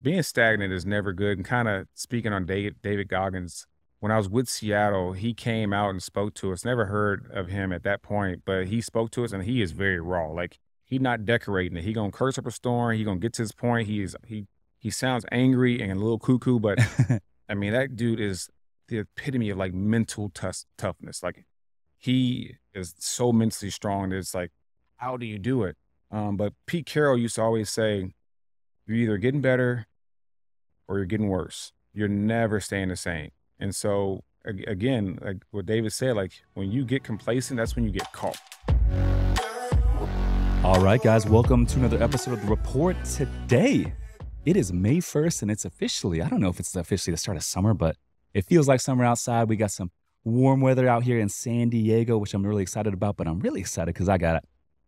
being stagnant is never good. And kind of speaking on David Goggins, when I was with Seattle, he came out and spoke to us. Never heard of him at that point, but he spoke to us, and he is very raw. Like, he not decorating it. He gonna curse up a storm. He gonna get to his point. He sounds angry and a little cuckoo, but I mean, that dude is the epitome of like mental toughness. Like, he is so mentally strong that it's like, how do you do it? But Pete Carroll used to always say, you're either getting better or you're getting worse. You're never staying the same. And so, again, like what David said, like when you get complacent, that's when you get caught. All right, guys, welcome to another episode of The Report. Today, it is May 1st, and it's officially, I don't know if it's officially the start of summer, but it feels like summer outside. We got some warm weather out here in San Diego, which I'm really excited about, but I'm really excited because I got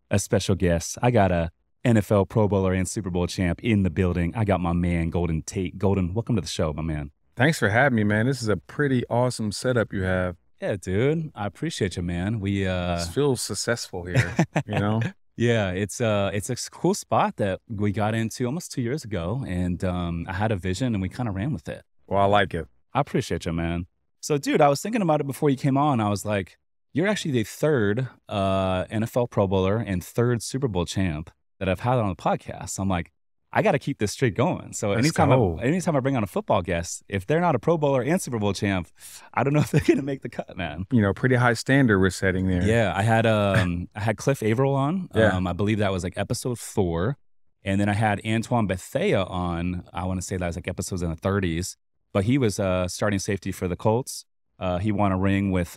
a special guest. I got a NFL Pro Bowler and Super Bowl champ in the building. I got my man, Golden Tate. Golden, welcome to the show, my man. Thanks for having me, man. This is a pretty awesome setup you have. Yeah, dude. I appreciate you, man. We This feels successful here, you know? Yeah, it's a cool spot that we got into almost 2 years ago, and I had a vision, and we kind of ran with it. Well, I like it. I appreciate you, man. So, dude, I was thinking about it before you came on. I was like, you're actually the third NFL Pro Bowler and third Super Bowl champ that I've had on the podcast. So I'm like, I got to keep this streak going. So anytime I bring on a football guest, if they're not a Pro Bowler and Super Bowl champ, I don't know if they're going to make the cut, man. You know, pretty high standard we're setting there. Yeah, I had Cliff Averill on. Yeah. I believe that was like episode 4. And then I had Antoine Bethea on. I want to say that was like episodes in the 30s. But he was starting safety for the Colts. He won a ring with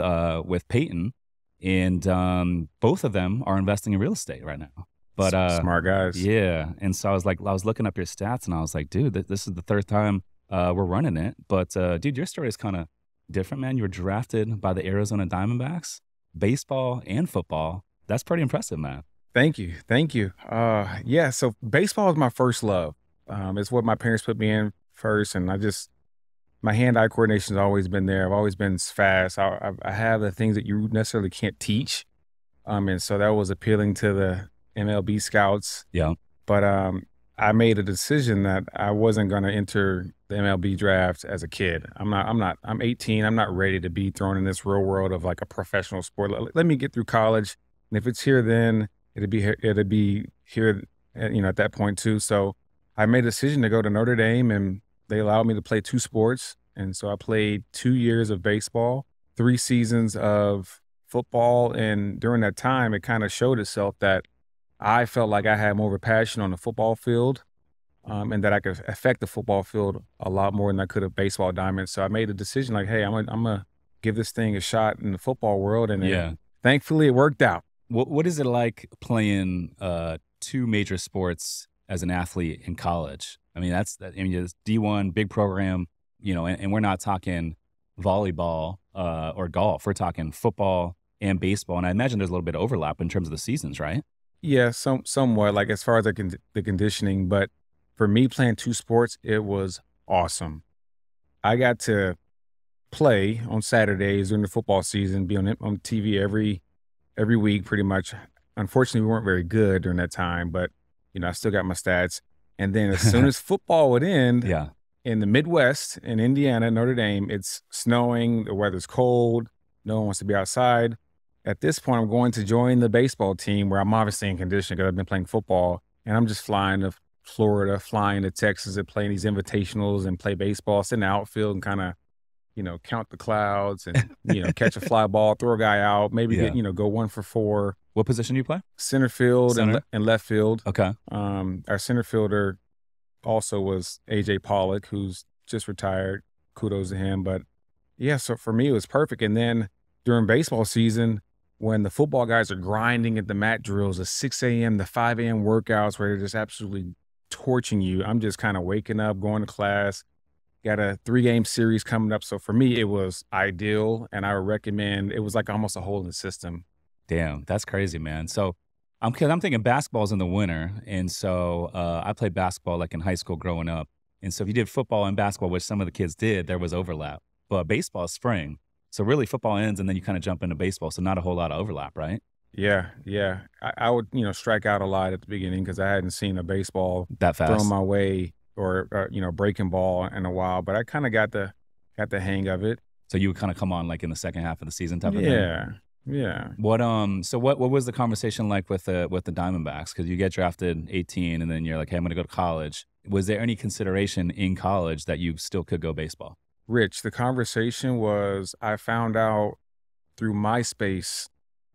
Peyton. And both of them are investing in real estate right now. But smart guys. Yeah. And so I was looking up your stats, and I was like, dude, this is the third time we're running it. But dude, your story is kind of different, man. You were drafted by the Arizona Diamondbacks, baseball and football. That's pretty impressive, man. Thank you. Yeah, so baseball is my first love. It's what my parents put me in first, and my hand-eye coordination has always been there. I've always been fast. I have the things that you necessarily can't teach. And so that was appealing to the MLB scouts. Yeah. But I made a decision that I wasn't going to enter the MLB draft as a kid. I'm 18. I'm not ready to be thrown in this real world of like a professional sport. Let me get through college. And if it's here, then it'd be here, at that point too. So I made a decision to go to Notre Dame, and they allowed me to play 2 sports. And so I played 2 years of baseball, 3 seasons of football. And during that time, it kind of showed itself that I felt like I had more of a passion on the football field, and that I could affect the football field a lot more than I could have baseball diamonds. So I made a decision like, hey, I'm gonna give this thing a shot in the football world. And thankfully it worked out. What is it like playing 2 major sports as an athlete in college? I mean, it's D1, big program, and we're not talking volleyball or golf. We're talking football and baseball. And I imagine there's a little bit of overlap in terms of the seasons, right? Yeah, somewhat, like as far as the conditioning. But for me, playing 2 sports, it was awesome. I got to play on Saturdays during the football season, be on TV every week pretty much. Unfortunately, we weren't very good during that time, but, I still got my stats. And then as soon as football would end, in the Midwest, in Indiana, Notre Dame, it's snowing, the weather's cold, no one wants to be outside. At this point, I'm going to join the baseball team where I'm obviously in condition because I've been playing football, and I'm just flying to Florida, flying to Texas and playing these invitationals and play baseball, sit in the outfield and kind of, count the clouds and, catch a fly ball, throw a guy out, maybe go 1 for 4. What position do you play? Center field and left field. Okay. Our center fielder also was AJ Pollock, who's just retired. Kudos to him. But yeah, so for me, it was perfect. And then during baseball season, when the football guys are grinding at the mat drills, the 6 a.m. to 5 a.m. workouts where they're just absolutely torching you, I'm just kind of waking up, going to class, got a 3-game series coming up. So for me, it was ideal, and I would recommend, it was like almost a hole in the system. Damn, that's crazy, man. So I'm thinking basketball's in the winter, and so I played basketball like in high school growing up. And so if you did football and basketball, which some of the kids did, there was overlap. But baseball is spring. So really football ends and then you kind of jump into baseball. So not a whole lot of overlap, right? Yeah. I would, strike out a lot at the beginning because I hadn't seen a baseball that fast thrown my way or breaking ball in a while, but I kind of got the hang of it. So you would kind of come on like in the second half of the season type of thing? Yeah. So what was the conversation like with the Diamondbacks? Because you get drafted 18 and then you're like, hey, I'm going to go to college. Was there any consideration in college that you still could go baseball? Rich, the conversation was, I found out through MySpace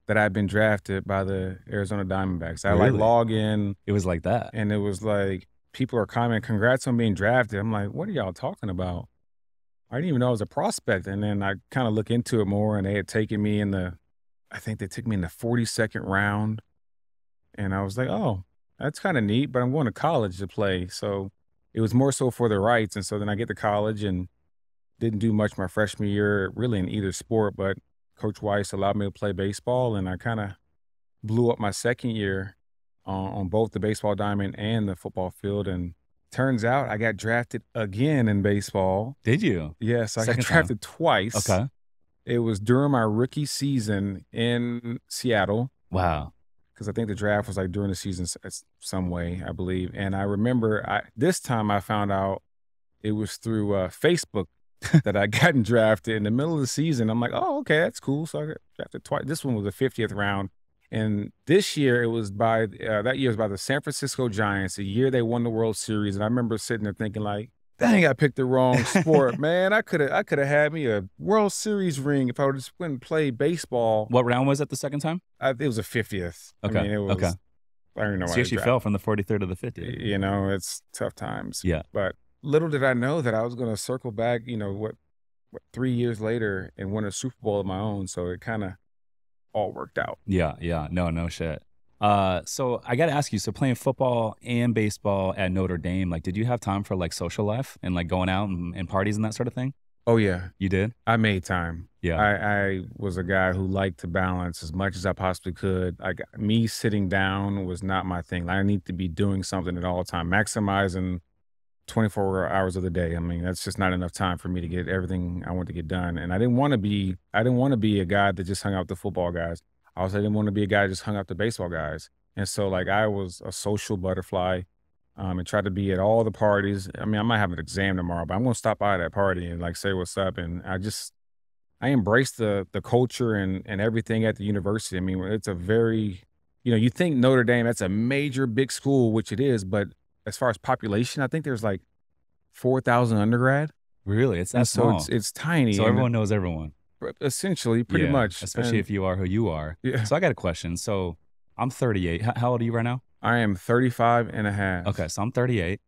that I'd been drafted by the Arizona Diamondbacks. I Really? log in. It was like that. And it was like, people are commenting, congrats on being drafted. I'm like, what are y'all talking about? I didn't even know I was a prospect. And then I kind of look into it more, and they had taken me I think they took me in the 42nd round. And I was like, oh, that's kind of neat, but I'm going to college to play. So it was more so for the rights. And so then I get to college and didn't do much my freshman year, really in either sport, but Coach Weiss allowed me to play baseball, and I kind of blew up my second year on both the baseball diamond and the football field. And turns out I got drafted again in baseball. Did you? Yes, I got drafted twice. Okay. It was during my rookie season in Seattle. Wow. Because I think the draft was like during the season some way, I believe. And I remember this time I found out it was through Facebook that I gotten drafted in the middle of the season. I'm like, oh, okay, that's cool. So I got drafted twice. This one was the 50th round. And this year it was that year was by the San Francisco Giants, the year they won the World Series. And I remember sitting there thinking like, dang, I picked the wrong sport, man. I could have had me a World Series ring if I would just went and played baseball. What round was it the second time? It was a 50th. Okay. I mean, it was, okay. I don't know. So you actually fell from the 43rd to the 50th. It's tough times. Yeah. But little did I know that I was going to circle back, what 3 years later and win a Super Bowl of my own. So it kind of all worked out. Yeah. No shit. So I got to ask you, so playing football and baseball at Notre Dame, like, did you have time for like social life and like going out and parties and that sort of thing? Oh yeah. You did? I made time. Yeah. I was a guy who liked to balance as much as I possibly could. Me sitting down was not my thing. I need to be doing something at all time, maximizing 24 hours of the day. I mean, that's just not enough time for me to get everything I want to get done. And I didn't want to be a guy that just hung out with the football guys. I also didn't want to be a guy that just hung out with the baseball guys. And so like I was a social butterfly and tried to be at all the parties. I mean, I might have an exam tomorrow, but I'm going to stop by that party and like say what's up. And I embraced the culture and everything at the university. I mean, it's a very, you think Notre Dame, that's a major big school, which it is, but as far as population, I think there's like 4,000 undergrad. Really? It's that small. So it's tiny. So everyone knows everyone. Essentially, pretty much. Especially if you are who you are. Yeah. So I got a question. So I'm 38. How old are you right now? I am 35 and a half. Okay, so I'm 38.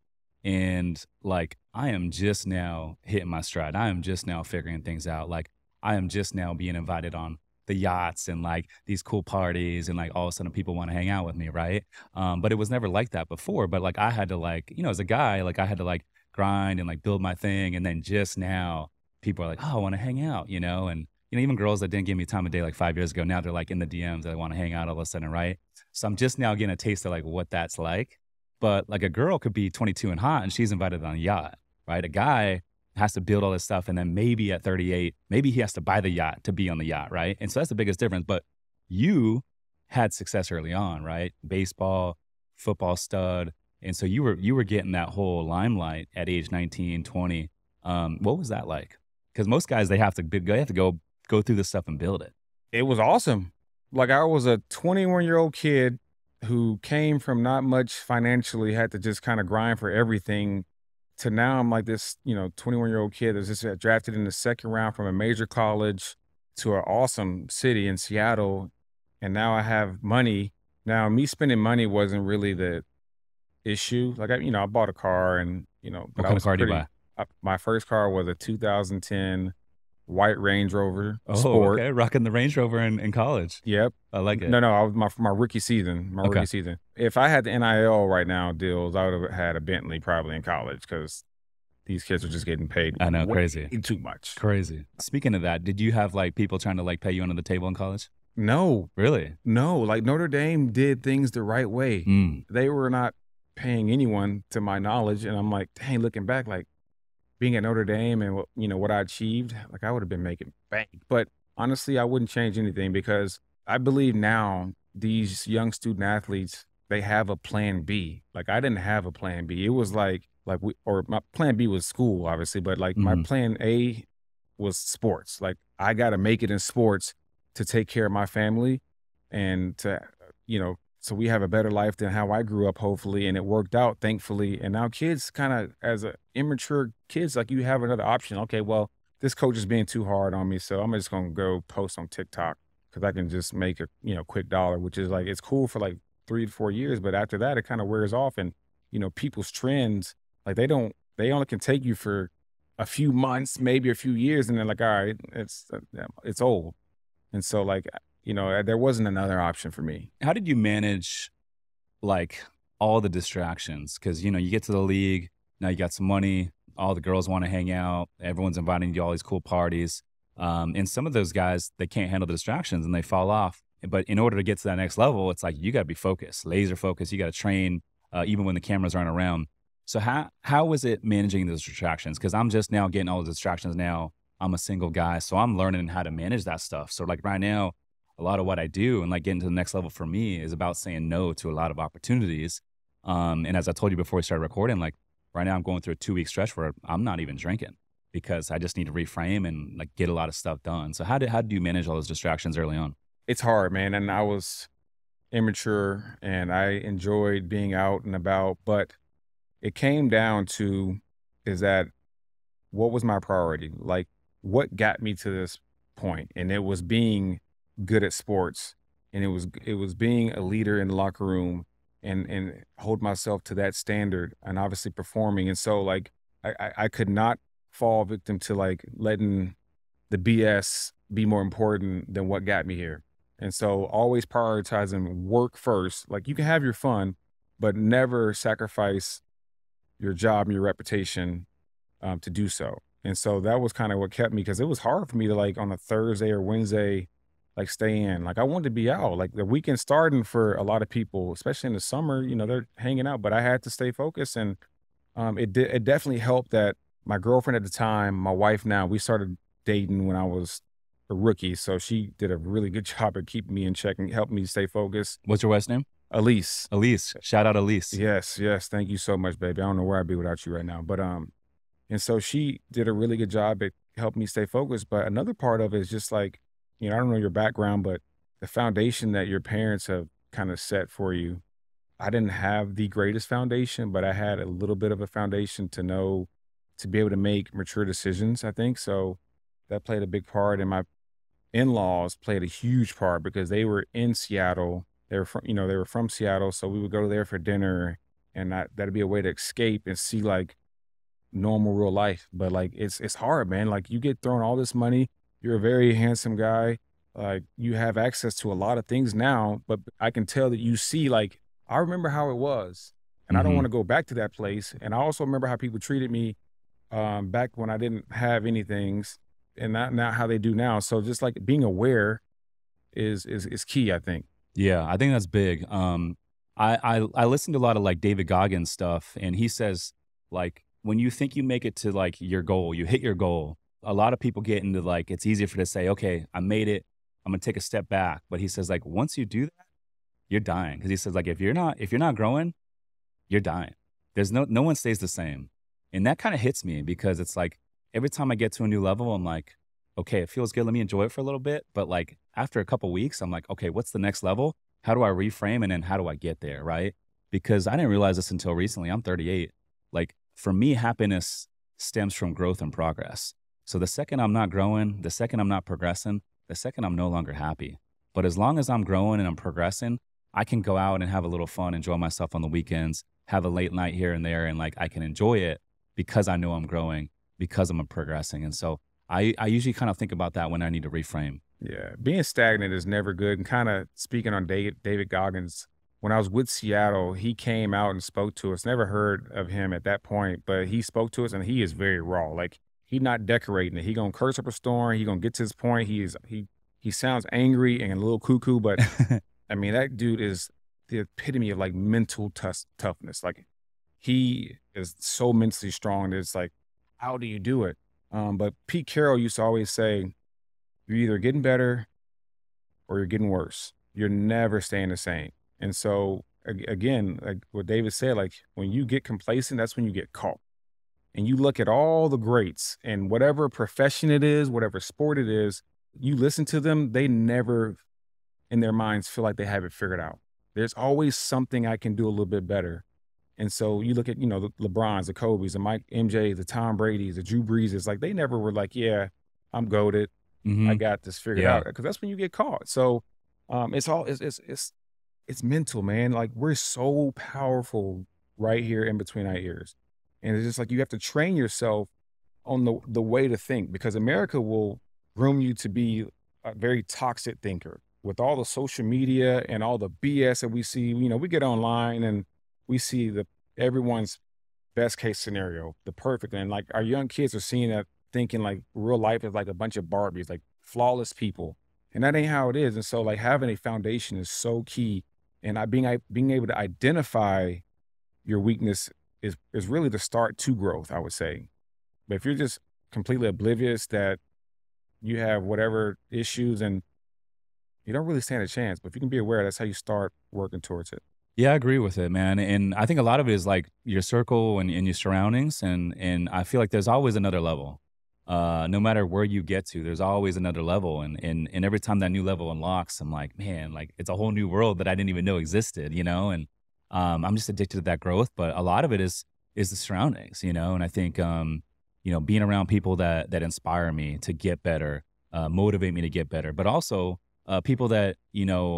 And like, I am just now hitting my stride. I am just now figuring things out. Like, I am just now being invited on the yachts and like these cool parties, and like all of a sudden people want to hang out with me, right? But it was never like that before. But like I had to like, as a guy, like I had to like grind and like build my thing. And then just now people are like, oh, I want to hang out, and even girls that didn't give me time of day like 5 years ago, now they're like in the DMs, they want to hang out all of a sudden, right? So I'm just now getting a taste of like what that's like. But like a girl could be 22 and hot and she's invited on a yacht, right? A guy has to build all this stuff, and then maybe at 38, maybe he has to buy the yacht to be on the yacht, right? And so that's the biggest difference. But you had success early on, right? Baseball, football stud. And so you were getting that whole limelight at age 19, 20. What was that like? Because most guys, they have to go through this stuff and build it. It was awesome. Like I was a 21-year-old kid who came from not much financially, had to just kind of grind for everything, to now I'm like this, 21-year-old kid that's just drafted in the second round from a major college to an awesome city in Seattle. And now I have money. Now me spending money wasn't really the issue. Like I bought a car and, but what kind of car did you buy? My first car was a 2010 white Range Rover Sport. Okay, rocking the Range Rover in college. Yep. I like it. No, I was my rookie season. Rookie season. If I had the NIL right now deals, I would have had a Bentley probably in college, because these kids are just getting paid. I know, crazy. Too much. Crazy. Speaking of that, did you have like people trying to like pay you under the table in college? No. Really? No. Like Notre Dame did things the right way. They were not paying anyone, to my knowledge. And I'm like, dang, looking back, like, being at Notre Dame and what I achieved, like I would have been making bank. But honestly, I wouldn't change anything, because I believe now these young student athletes, they have a plan B. Like I didn't have a plan B. It was like Like or my plan B was school, obviously, but like my Mhm. plan A was sports. Like I got to make it in sports to take care of my family and to, so we have a better life than how I grew up, hopefully. And it worked out, thankfully. And now kids kind of, as a immature kids, like you have another option. Okay, well, this coach is being too hard on me. So I'm just going to go post on TikTok because I can just make a, quick dollar, which is like, it's cool for like 3 to 4 years. But after that, it kind of wears off. And, people's trends, like they only can take you for a few months, maybe a few years. And they're like, all right, it's old. And so like, there wasn't another option for me. How did you manage like all the distractions? Because, you get to the league, now you got some money, all the girls want to hang out, everyone's inviting you to all these cool parties. And some of those guys, they can't handle the distractions and they fall off. But in order to get to that next level, it's like you got to be focused, laser focused. You got to train even when the cameras aren't around. So how was it managing those distractions? Because I'm just now getting all the distractions now. I'm a single guy, so I'm learning how to manage that stuff. So like right now, a lot of what I do and like getting to the next level for me is about saying no to a lot of opportunities. And as I told you before we started recording, like right now I'm going through a 2-week stretch where I'm not even drinking because I just need to reframe and like get a lot of stuff done. So how did you manage all those distractions early on? It's hard, man. And I was immature and I enjoyed being out and about, but it came down to is that what was my priority? Like what got me to this point? And it was being good at sports and it was being a leader in the locker room and hold myself to that standard and obviously performing. And so like I could not fall victim to like letting the BS be more important than what got me here. And so always prioritizing work first. Like you can have your fun, but never sacrifice your job and your reputation to do so. And so that was kind of what kept me because it was hard for me to like on a Thursday or Wednesday, like stay in. Like I wanted to be out. Like the weekend starting for a lot of people, especially in the summer, they're hanging out, but I had to stay focused. And it definitely helped that my girlfriend at the time, my wife now, we started dating when I was a rookie. So she did a really good job at keeping me in check and helped me stay focused. What's your wife's name? Elise. Elise. Shout out Elise. Yes, yes. Thank you so much, baby. I don't know where I'd be without you right now. But and so she did a really good job at helping me stay focused. But another part of it is just like, I don't know your background, but the foundation that your parents have kind of set for you. I didn't have the greatest foundation, but I had a little bit of a foundation to be able to make mature decisions, I think. So that played a big part. And my in-laws played a huge part because they were in Seattle. They were from Seattle. So we would go there for dinner and that'd be a way to escape and see like normal real life. But like it's hard, man. Like you get thrown all this money. You're a very handsome guy. Like you have access to a lot of things now, but I can tell that you see like I remember how it was. And I don't Hmm. want to go back to that place. And I also remember how people treated me back when I didn't have anything and not how they do now. So just like being aware is key, I think. Yeah, I think that's big. I listened to a lot of like David Goggins stuff, and he says like when you think you make it to like your goal, you hit your goal. A lot of people get into like it's easier for to say, okay, I made it. I'm gonna take a step back. But he says like once you do that, you're dying because he says like if you're not growing, you're dying. There's no one stays the same, and that kind of hits me because it's like every time I get to a new level, I'm like, okay, it feels good. Let me enjoy it for a little bit. But like after a couple weeks, I'm like, okay, what's the next level? How do I reframe and then how do I get there? Right? Because I didn't realize this until recently. I'm 38. Like for me, happiness stems from growth and progress. So the second I'm not growing, the second I'm not progressing, the second I'm no longer happy. But as long as I'm growing and I'm progressing, I can go out and have a little fun, enjoy myself on the weekends, have a late night here and there, and like I can enjoy it because I know I'm growing, because I'm progressing. And so I usually kind of think about that when I need to reframe. Yeah, being stagnant is never good. And kind of speaking on David Goggins, when I was with Seattle, he came out and spoke to us. Never heard of him at that point, but he spoke to us, and he is very raw. Like he not decorating it. He gonna curse up a storm. He gonna get to his point. He sounds angry and a little cuckoo, but I mean that dude is the epitome of like mental toughness. Like he is so mentally strong that it's like, how do you do it? But Pete Carroll used to always say, you're either getting better or you're getting worse. You're never staying the same. And so again, like what David said, like when you get complacent, that's when you get caught. And you look at all the greats and whatever profession it is, whatever sport it is, you listen to them, they never in their minds feel like they have it figured out. There's always something I can do a little bit better. And so you look at, the LeBrons, the Kobe's, the Mike MJ, the Tom Brady's, the Drew Breeses, like they never were like, yeah, I'm goated. I got this figured out. Because that's when you get caught. So it's mental, man. Like we're so powerful right here in between our ears. And it's just like you have to train yourself on the way to think, because America will groom you to be a very toxic thinker with all the social media and all the BS that we see. We get online and we see everyone's best case scenario, the perfect. And like our young kids are seeing that, thinking like real life is like a bunch of Barbies, like flawless people. And that ain't how it is. And so like having a foundation is so key. And being able to identify your weakness is really the start to growth, I would say. But if you're just completely oblivious that you have whatever issues, and you don't really stand a chance. But if you can be aware, that's how you start working towards it. Yeah, I agree with it, man. And I think a lot of it is like your circle and your surroundings. And I feel like there's always another level. No matter where you get to, there's always another level. And every time that new level unlocks, I'm like, man, like it's a whole new world that I didn't even know existed, And I'm just addicted to that growth. But a lot of it is the surroundings, And I think, being around people that inspire me to get better, motivate me to get better, but also people that,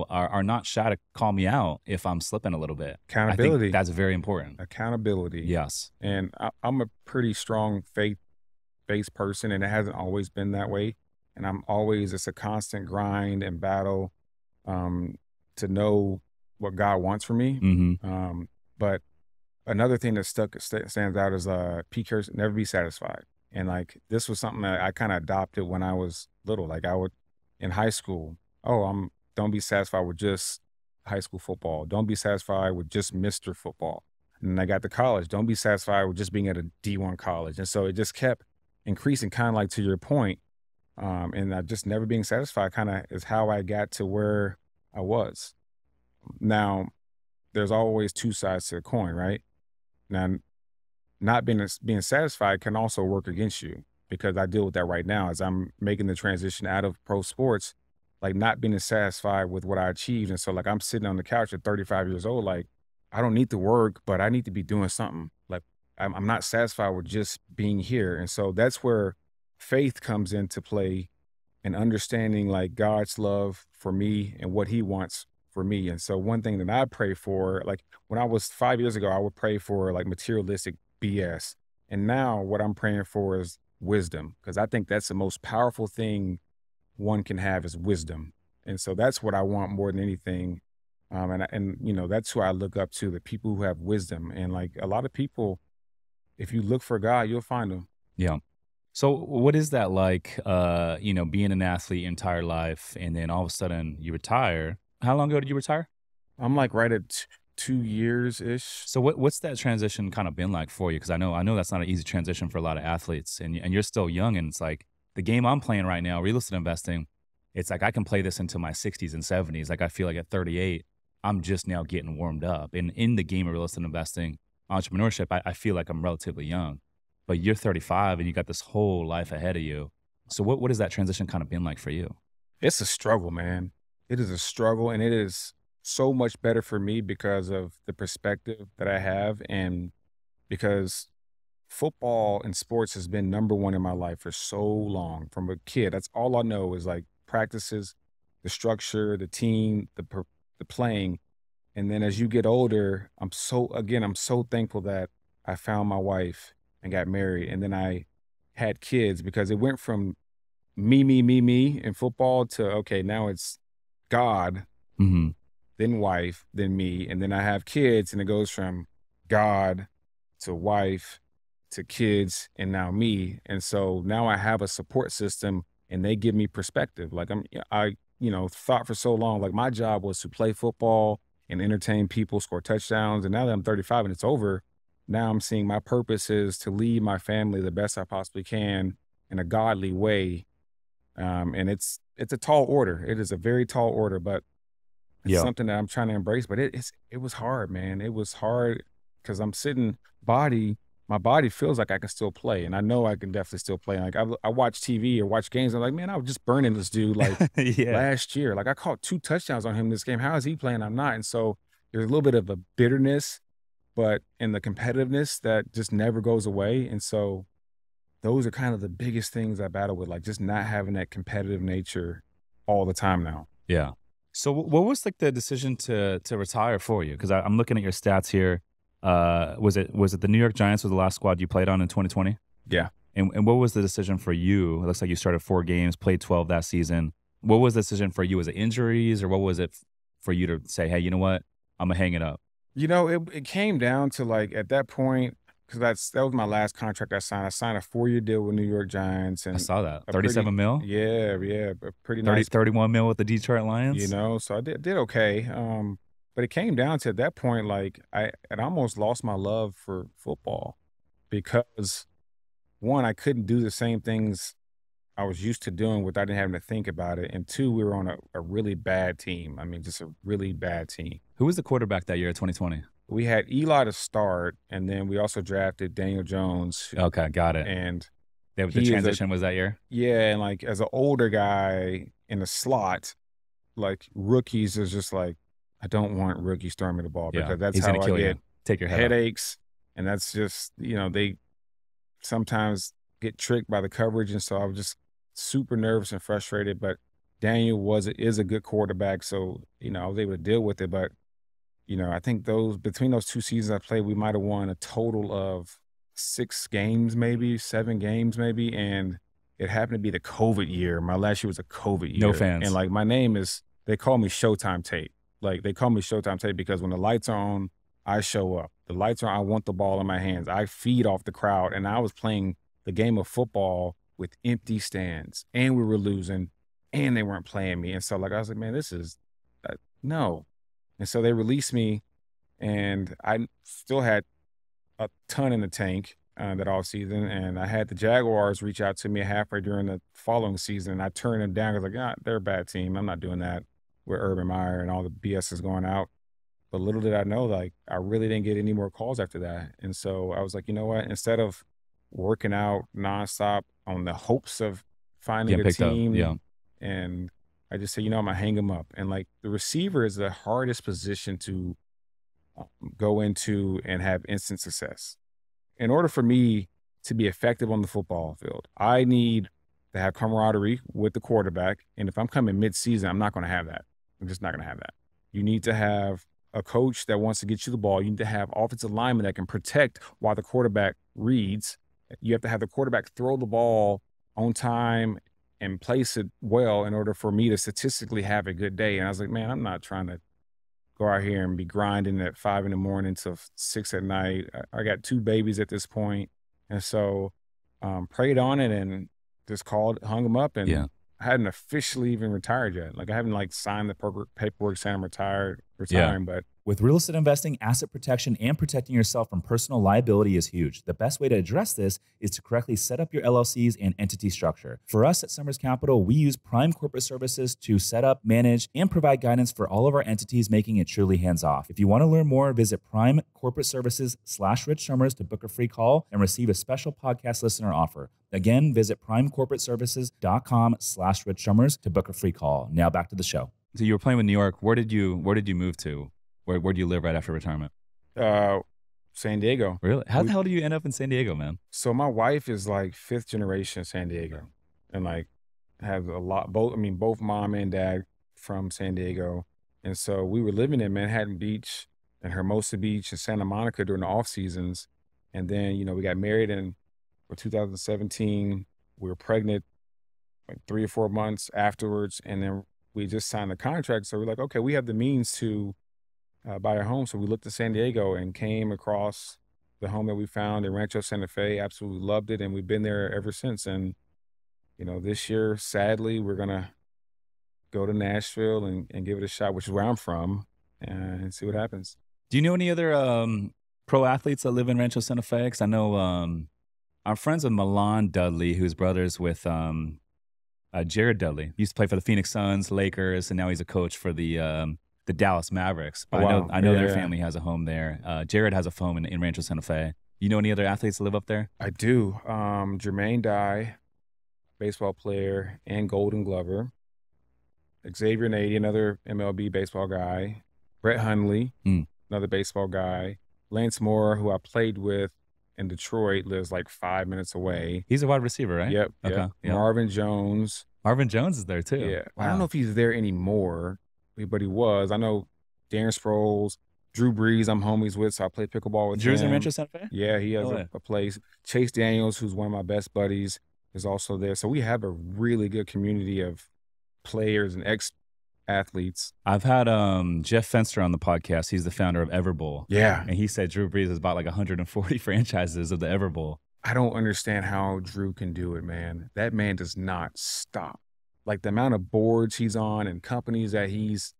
are not shy to call me out if I'm slipping a little bit. Accountability. I think that's very important. Accountability. Yes. And I'm a pretty strong faith-based person, and it hasn't always been that way. And it's a constant grind and battle to know what God wants for me. But another thing that stands out is PKers never be satisfied. And like this was something that I kind of adopted when I was little. Like I would in high school, don't be satisfied with just high school football. Don't be satisfied with just Mr. Football. And then I got to college. Don't be satisfied with just being at a D1 college. And so it just kept increasing, kind of like to your point. And just never being satisfied kind of is how I got to where I was. Now, there's always two sides to the coin, right? Now, not being satisfied can also work against you, because I deal with that right now as I'm making the transition out of pro sports, like not being satisfied with what I achieved. And so like I'm sitting on the couch at 35 years old, like I don't need to work, but I need to be doing something. Like I'm not satisfied with just being here. And so that's where faith comes into play, and understanding like God's love for me and what he wants for me. And so one thing that I pray for, like when I was 5 years ago, I would pray for like materialistic BS. And now what I'm praying for is wisdom, because I think that's the most powerful thing one can have is wisdom. And so that's what I want more than anything. And that's who I look up to, the people who have wisdom. And like a lot of people, if you look for God, you'll find him. Yeah. So what is that like, being an athlete your entire life, and then all of a sudden you retire? How long ago did you retire? I'm like right at 2 years-ish. So what's that transition kind of been like for you? Because I know that's not an easy transition for a lot of athletes, and you're still young, and it's like the game I'm playing right now, real estate investing, it's like I can play this into my 60s and 70s. Like I feel like at 38, I'm just now getting warmed up. And in the game of real estate investing, entrepreneurship, I feel like I'm relatively young. But you're 35 and you got this whole life ahead of you. So what has that transition kind of been like for you? It's a struggle, man. It is a struggle, and it is so much better for me because of the perspective that I have, and because football and sports has been number one in my life for so long. From a kid, that's all I know is like practices, the structure, the team, the playing. And then as you get older, I'm so thankful that I found my wife and got married, and then I had kids, because it went from me in football to, okay, now it's God, then wife, then me. And then I have kids, and it goes from God to wife to kids, and now me. And so now I have a support system, and they give me perspective. Like I thought for so long, like my job was to play football and entertain people, score touchdowns. And now that I'm 35 and it's over, now I'm seeing my purpose is to lead my family the best I possibly can in a godly way. And it's a tall order. It is a very tall order, but It's something that I'm trying to embrace, but it was hard, man. It was hard because I'm sitting my body feels like I can still play, and I know I can definitely still play. Like I watch TV or watch games, I'm like, man, I was just burning this dude like Yeah. last year. Like I caught 2 touchdowns on him this game. How is he playing? I'm not. And so there's a little bit of a bitterness, but in the competitiveness that just never goes away. And so those are kind of the biggest things I battle with, like just not having that competitive nature all the time now. Yeah. So what was like the decision to retire for you? Because I'm looking at your stats here. Was it the New York Giants was the last squad you played on in 2020? Yeah. And what was the decision for you? It looks like you started 4 games, played 12 that season. What was the decision for you? Was it injuries, or what was it for you to say, hey, you know what? I'm going to hang it up? You know, it came down to like at that point, because that was my last contract I signed. I signed a 4-year deal with New York Giants, I and saw that. 37 mil? Yeah, a pretty 30, nice, 31 mil with the Detroit Lions? you know. So I did okay. But it came down to at that point, like I almost lost my love for football because one, I couldn't do the same things I was used to doing without even having to think about it, and two, we were on a really bad team. I mean, just a really bad team. Who was the quarterback that year, 2020? We had Eli to start, and then we also drafted Daniel Jones. Okay, got it. And The transition was that year? yeah, and like as an older guy in the slot, like rookies is just like, I don't want rookies throwing me the ball because that's he's how gonna I kill get you. Take your head off. headaches. And that's just, they sometimes get tricked by the coverage. And so I was just super nervous and frustrated. But Daniel is a good quarterback. So, I was able to deal with it. But, I think between those 2 seasons I played, we might have won a total of 6 games, maybe 7 games, maybe. And it happened to be the COVID year. My last year was a COVID year. No fans. And like my name they call me Showtime Tate. Like they call me Showtime Tate because when the lights are on, I show up. The lights are on, I want the ball in my hands. I feed off the crowd. And I was playing the game of football with empty stands, and we were losing, and they weren't playing me. And so like I was like, man, this is no. And so they released me, and I still had a ton in the tank that off season. And I had the Jaguars reach out to me halfway during the following season, and I turned them down. I was like, they're a bad team. I'm not doing that with Urban Meyer and all the BS is going out. But little did I know, like, I really didn't get any more calls after that. And so I was like, you know what? Instead of working out nonstop on the hopes of finding a team, and I just said, I'm going to hang them up. And, like, the receiver is the hardest position to go into and have instant success. In order for me to be effective on the football field, I need to have camaraderie with the quarterback. And if I'm coming mid-season, I'm not going to have that. I'm just not going to have that. You need to have a coach that wants to get you the ball. You need to have offensive linemen that can protect while the quarterback reads. You have to have the quarterback throw the ball on time and place it well in order for me to statistically have a good day. And I was like, man, I'm not trying to go out here and be grinding at 5 a.m. till 6 at night. I got 2 babies at this point. And so prayed on it and just hung them up. And I hadn't officially even retired yet. Like I haven't signed the paperwork saying I'm retiring, but with real estate investing, asset protection and protecting yourself from personal liability is huge. The best way to address this is to correctly set up your LLCs and entity structure. For us at Summers Capital, we use Prime Corporate Services to set up, manage, and provide guidance for all of our entities, making it truly hands-off. If you want to learn more, visit Prime Corporate Services/Rich Summers to book a free call and receive a special podcast listener offer. Again, visit primecorporateservices.com/Rich Summers to book a free call. Now back to the show. So you were playing with New York. Where did you move to? Where do you live right after retirement? San Diego. Really? How the hell do you end up in San Diego, man? So my wife is like 5th generation San Diego, and like has a lot. Both mom and dad from San Diego, and so we were living in Manhattan Beach and Hermosa Beach and Santa Monica during the off seasons, and then we got married for 2017. We were pregnant like 3 or 4 months afterwards, and then we just signed the contract. So we're like, okay, we have the means to buy a home. So we looked at San Diego and came across the home that we found in Rancho Santa Fe. Absolutely loved it. And we've been there ever since. And, this year, sadly, we're going to go to Nashville and give it a shot, which is where I'm from, and see what happens. Do you know any other pro athletes that live in Rancho Santa Fe? Because I know I'm friends with Milan Dudley, who's brothers with Jared Dudley. He used to play for the Phoenix Suns, Lakers, and now he's a coach for the the Dallas Mavericks. Oh, But wow. I know their Yeah. family has a home there. Jared has a home in Rancho Santa Fe. You know any other athletes that live up there? I do. Jermaine Dye, baseball player and Golden Glover. Xavier Nady, another MLB baseball guy. Brett Hundley, Mm. another baseball guy. Lance Moore, who I played with in Detroit, lives like 5 minutes away. He's a wide receiver, right? Yep. Okay. Yep. Marvin Jones. Marvin Jones is there too. Yeah. Wow. I don't know if he's there anymore, but he was. I know Darren Sproles, Drew Brees, I'm homies with, so I played pickleball with Drew's him. in Rancho Santa Fe? Yeah, he has No way. a place. Chase Daniels, who's one of my best buddies, is also there. So we have a really good community of players and ex-athletes. I've had Jeff Fenster on the podcast. He's the founder of Everbowl. Yeah. And he said Drew Brees has bought like 140 franchises of the Everbowl. I don't understand how Drew can do it, man. That man does not stop. Like the amount of boards he's on and companies that he's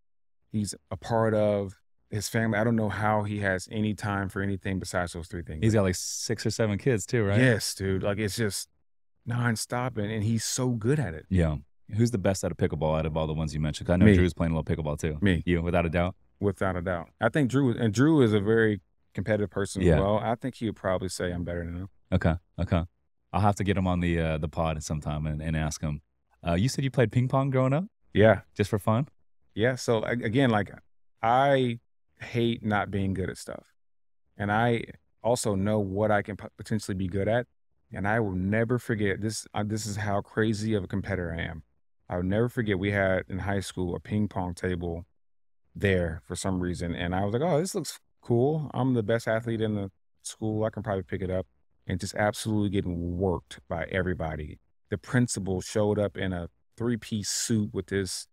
a part of, his family. I don't know how he has any time for anything besides those three things. He's got like 6 or 7 kids too, right? Yes, dude. Like it's just nonstop, and he's so good at it. Yeah. Who's the best at a pickleball out of all the ones you mentioned? 'Cause I know Me. Drew's playing a little pickleball too. Me. You, without a doubt. Without a doubt. I think Drew is a very competitive person Yeah. as well. I think he would probably say I'm better than him. Okay. I'll have to get him on the pod sometime and ask him. You said you played ping pong growing up? Yeah. Just for fun? Yeah. So again, like I hate not being good at stuff. And I also know what I can potentially be good at. And I will never forget this. This is how crazy of a competitor I am. I will never forget we had in high school a ping pong table there for some reason. And I was like, oh, this looks cool. I'm the best athlete in the school. I can probably pick it up. And just absolutely getting worked by everybody. The principal showed up in a 3-piece suit with this,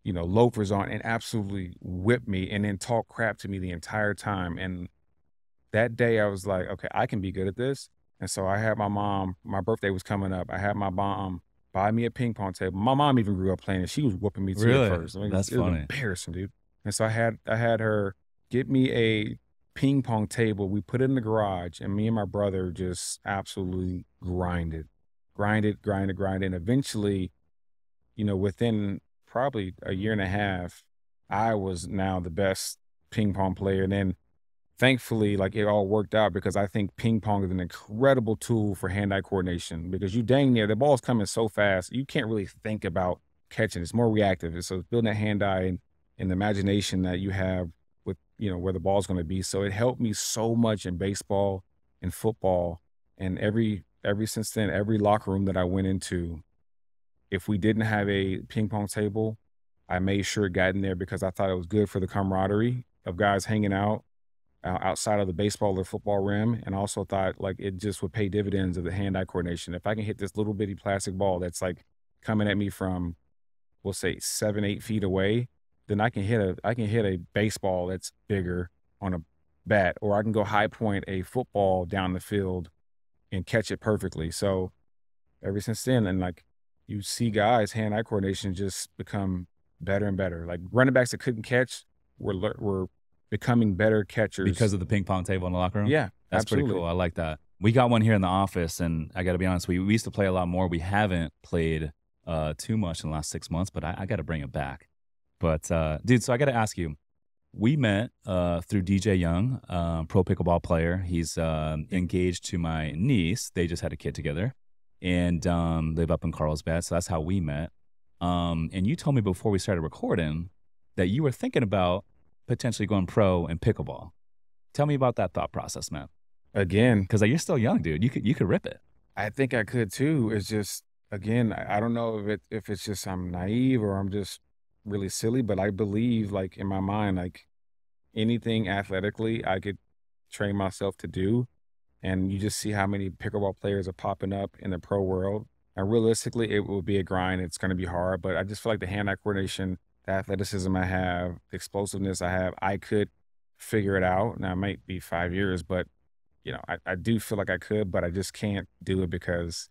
loafers on and absolutely whipped me and then talked crap to me the entire time. And that day I was like, okay, I can be good at this. And so I had my mom, my birthday was coming up. I had my mom buy me a ping pong table. My mom even grew up playing it. She was whooping me too Really? at first. I mean, That's it was funny. embarrassing, dude. And so I had her get me a ping pong table. We put it in the garage and me and my brother just absolutely grinded. And eventually, within probably a year and a half, I was now the best ping pong player. And then thankfully, like it all worked out because I think ping pong is an incredible tool for hand-eye coordination because you dang near, the ball's coming so fast, you can't really think about catching. It's more reactive. So it's building that hand-eye and the imagination that you have with, where the ball's going to be. So it helped me so much in baseball and football. And ever since then, every locker room that I went into, if we didn't have a ping pong table, I made sure it got in there because I thought it was good for the camaraderie of guys hanging out outside of the baseball or football rim. And also thought like it just would pay dividends of the hand-eye coordination. If I can hit this little bitty plastic ball that's like coming at me from, we'll say 7-8 feet away, then I can hit a baseball that's bigger on a bat, or I can go high point a football down the field and catch it perfectly. So ever since then, and like you see guys hand-eye coordination just become better and better. Like running backs that couldn't catch were becoming better catchers because of the ping pong table in the locker room? Yeah, that's absolutely. Pretty cool. I like that. We got one here in the office, and I got to be honest, we used to play a lot more. We haven't played too much in the last 6 months, but I got to bring it back. But dude, so I got to ask you, we met through DJ Young, pro pickleball player. He's engaged to my niece. They just had a kid together and live up in Carlsbad. So that's how we met. And you told me before we started recording that you were thinking about potentially going pro in pickleball. Tell me about that thought process, man. Again, because you're still young, dude. You could rip it. I think I could too. It's just, again, I don't know if it's just I'm naive or I'm just really silly, but I believe like in my mind, like anything athletically I could train myself to do. And you just see how many pickleball players are popping up in the pro world. And realistically, it will be a grind. It's going to be hard, but I just feel like the hand-eye coordination, the athleticism I have, the explosiveness I have, I could figure it out. Now it might be 5 years, but I do feel like I could, but I just can't do it because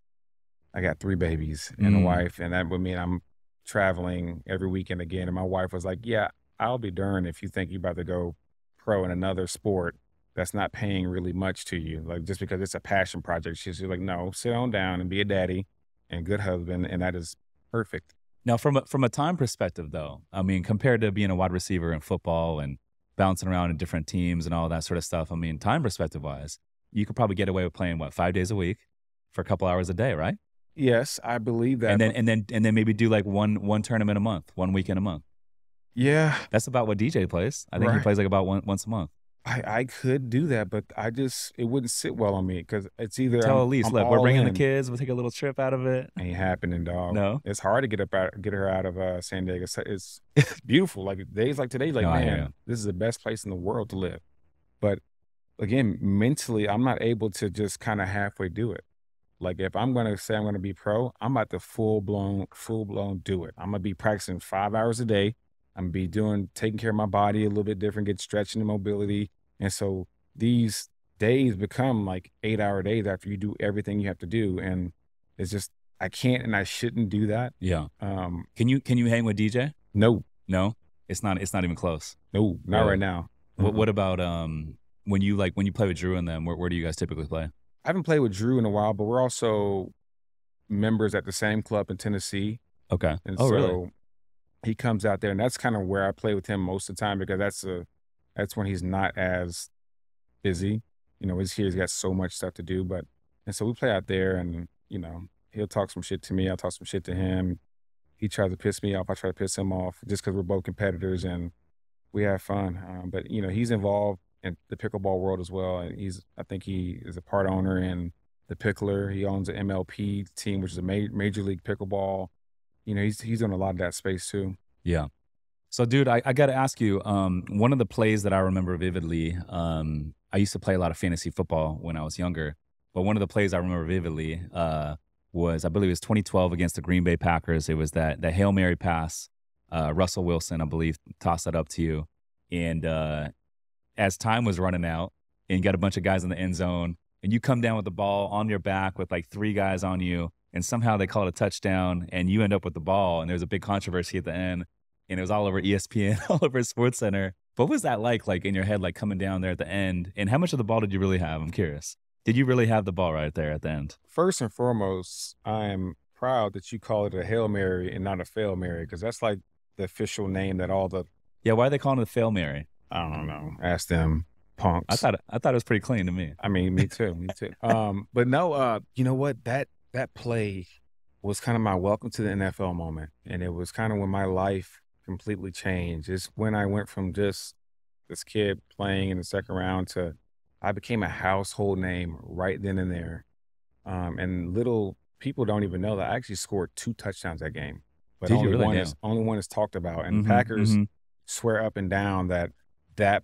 I got 3 babies and a wife, and that would mean I'm traveling every weekend again. And my wife was like, yeah, I'll be darned if you think you're about to go pro in another sport that's not paying really much to you, like just because it's a passion project. She's like, no, sit on down and be a daddy and good husband, and that is perfect. Now, from a time perspective, though, I mean, compared to being a wide receiver in football and bouncing around in different teams and all that sort of stuff, I mean, time perspective wise, you could probably get away with playing 5 days a week for a couple hours a day, right? Yes, I believe that. And then maybe do like one tournament a month, 1 weekend a month. Yeah, That's about what DJ plays. I think he right. plays like about once a month. I could do that, but it wouldn't sit well on me because it's either Tell Elise, I'm look, we're all bringing the in. kids. We'll take a little trip out of it. Ain't happening, dog. No? It's hard to get her out of San Diego. It's beautiful. Like days like today, like No, I hear man, you. this is the best place in the world to live. But again, mentally, I'm not able to just kind of halfway do it. Like if I'm gonna say I'm gonna be pro, I'm about to full blown do it. I'm gonna be practicing 5 hours a day. I'm gonna be taking care of my body a little bit different, get stretching and mobility. And so these days become like 8 hour days after you do everything you have to do. And it's just I can't and I shouldn't do that. Yeah. Can you hang with DJ? No, No? It's not even close. no, not Really? right now. What about when you play with Drew and them, where do you guys typically play? I haven't played with Drew in a while, but we're also members at the same club in Tennessee. Okay. And Oh, so really? he comes out there, and that's kind of where I play with him most of the time because that's when he's not as busy. He's got so much stuff to do, and so we play out there, and he'll talk some shit to me, I'll talk some shit to him. He tries to piss me off, I try to piss him off, just because we're both competitors and we have fun. But he's involved in the pickleball world as well, and I think he is a part owner in the Pickler. He owns the MLP team, which is a major league pickleball. He's in a lot of that space too. Yeah. So, dude, I got to ask you, one of the plays that I remember vividly, I used to play a lot of fantasy football when I was younger, but one of the plays I remember vividly was, I believe it was 2012 against the Green Bay Packers. It was that Hail Mary pass. Russell Wilson, I believe, tossed that up to you. And as time was running out and you got a bunch of guys in the end zone and you come down with the ball on your back with like 3 guys on you, and somehow they call it a touchdown and you end up with the ball, and there's a big controversy at the end, and it was all over ESPN, all over SportsCenter. What was that like in your head, like coming down there at the end? And how much of the ball did you really have? I'm curious. Did you really have the ball right there at the end? First and foremost, I'm proud that you call it a Hail Mary and not a Fail Mary, because that's like the official name that all the Yeah, why are they calling it a Fail Mary? I don't know. Ask them punks. I thought it was pretty clean to me. I mean, me too. Me too. But no, you know what? That play was kind of my welcome to the NFL moment. And it was kind of when my life completely changed. It's when I went from just this kid playing in the second round to I became a household name right then and there. And little people don't even know that I actually scored 2 touchdowns that game. But Did you only really? one Yeah. is only one is talked about. And Mhm, Packers mhm. swear up and down that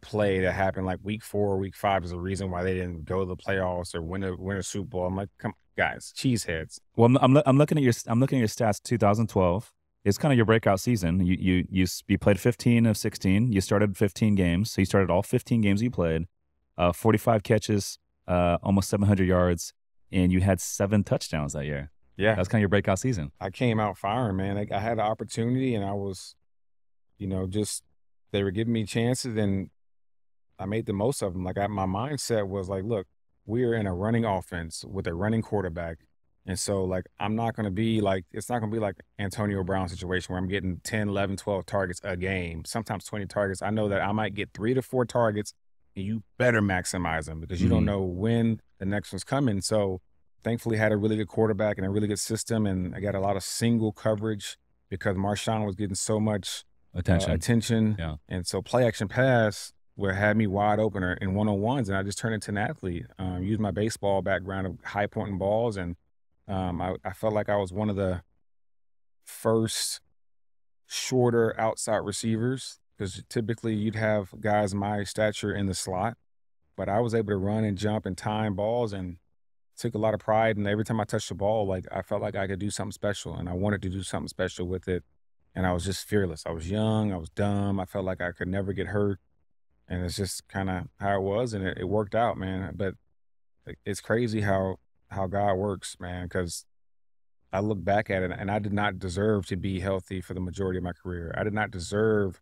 play that happened like week 4, week 5 is the reason why they didn't go to the playoffs or win a Super Bowl. I'm like, come on, guys, cheeseheads. Well, I'm looking at your stats. 2012 is kind of your breakout season. You played 15 of 16. You started 15 games, so you started all 15 games you played. 45 catches, almost 700 yards, and you had 7 touchdowns that year. Yeah, That's kind of your breakout season. I came out firing, man. I had an opportunity, and I was, just they were giving me chances, and I made the most of them. Like my mindset was like, look, we're in a running offense with a running quarterback. And so like, I'm not going to be like, it's not going to be like Antonio Brown situation where I'm getting 10, 11, 12 targets a game, sometimes 20 targets. I know that I might get 3 to 4 targets and you better maximize them because you don't know when the next one's coming. So thankfully had a really good quarterback and a really good system. And I got a lot of single coverage because Marshawn was getting so much attention. Yeah. And so play action pass where had me wide open or in one-on-ones, and I just turned into an athlete. Used my baseball background of high pointing balls, and I felt like I was one of the first shorter outside receivers because typically you'd have guys my stature in the slot, but I was able to run and jump and time balls and took a lot of pride. And every time I touched the ball, like I felt like I could do something special, and I wanted to do something special with it. And I was just fearless. I was young. I was dumb. I felt like I could never get hurt. And it's just kind of how it was, and it worked out, man. But it's crazy how God works, man, because I look back at it, and I did not deserve to be healthy for the majority of my career. I did not deserve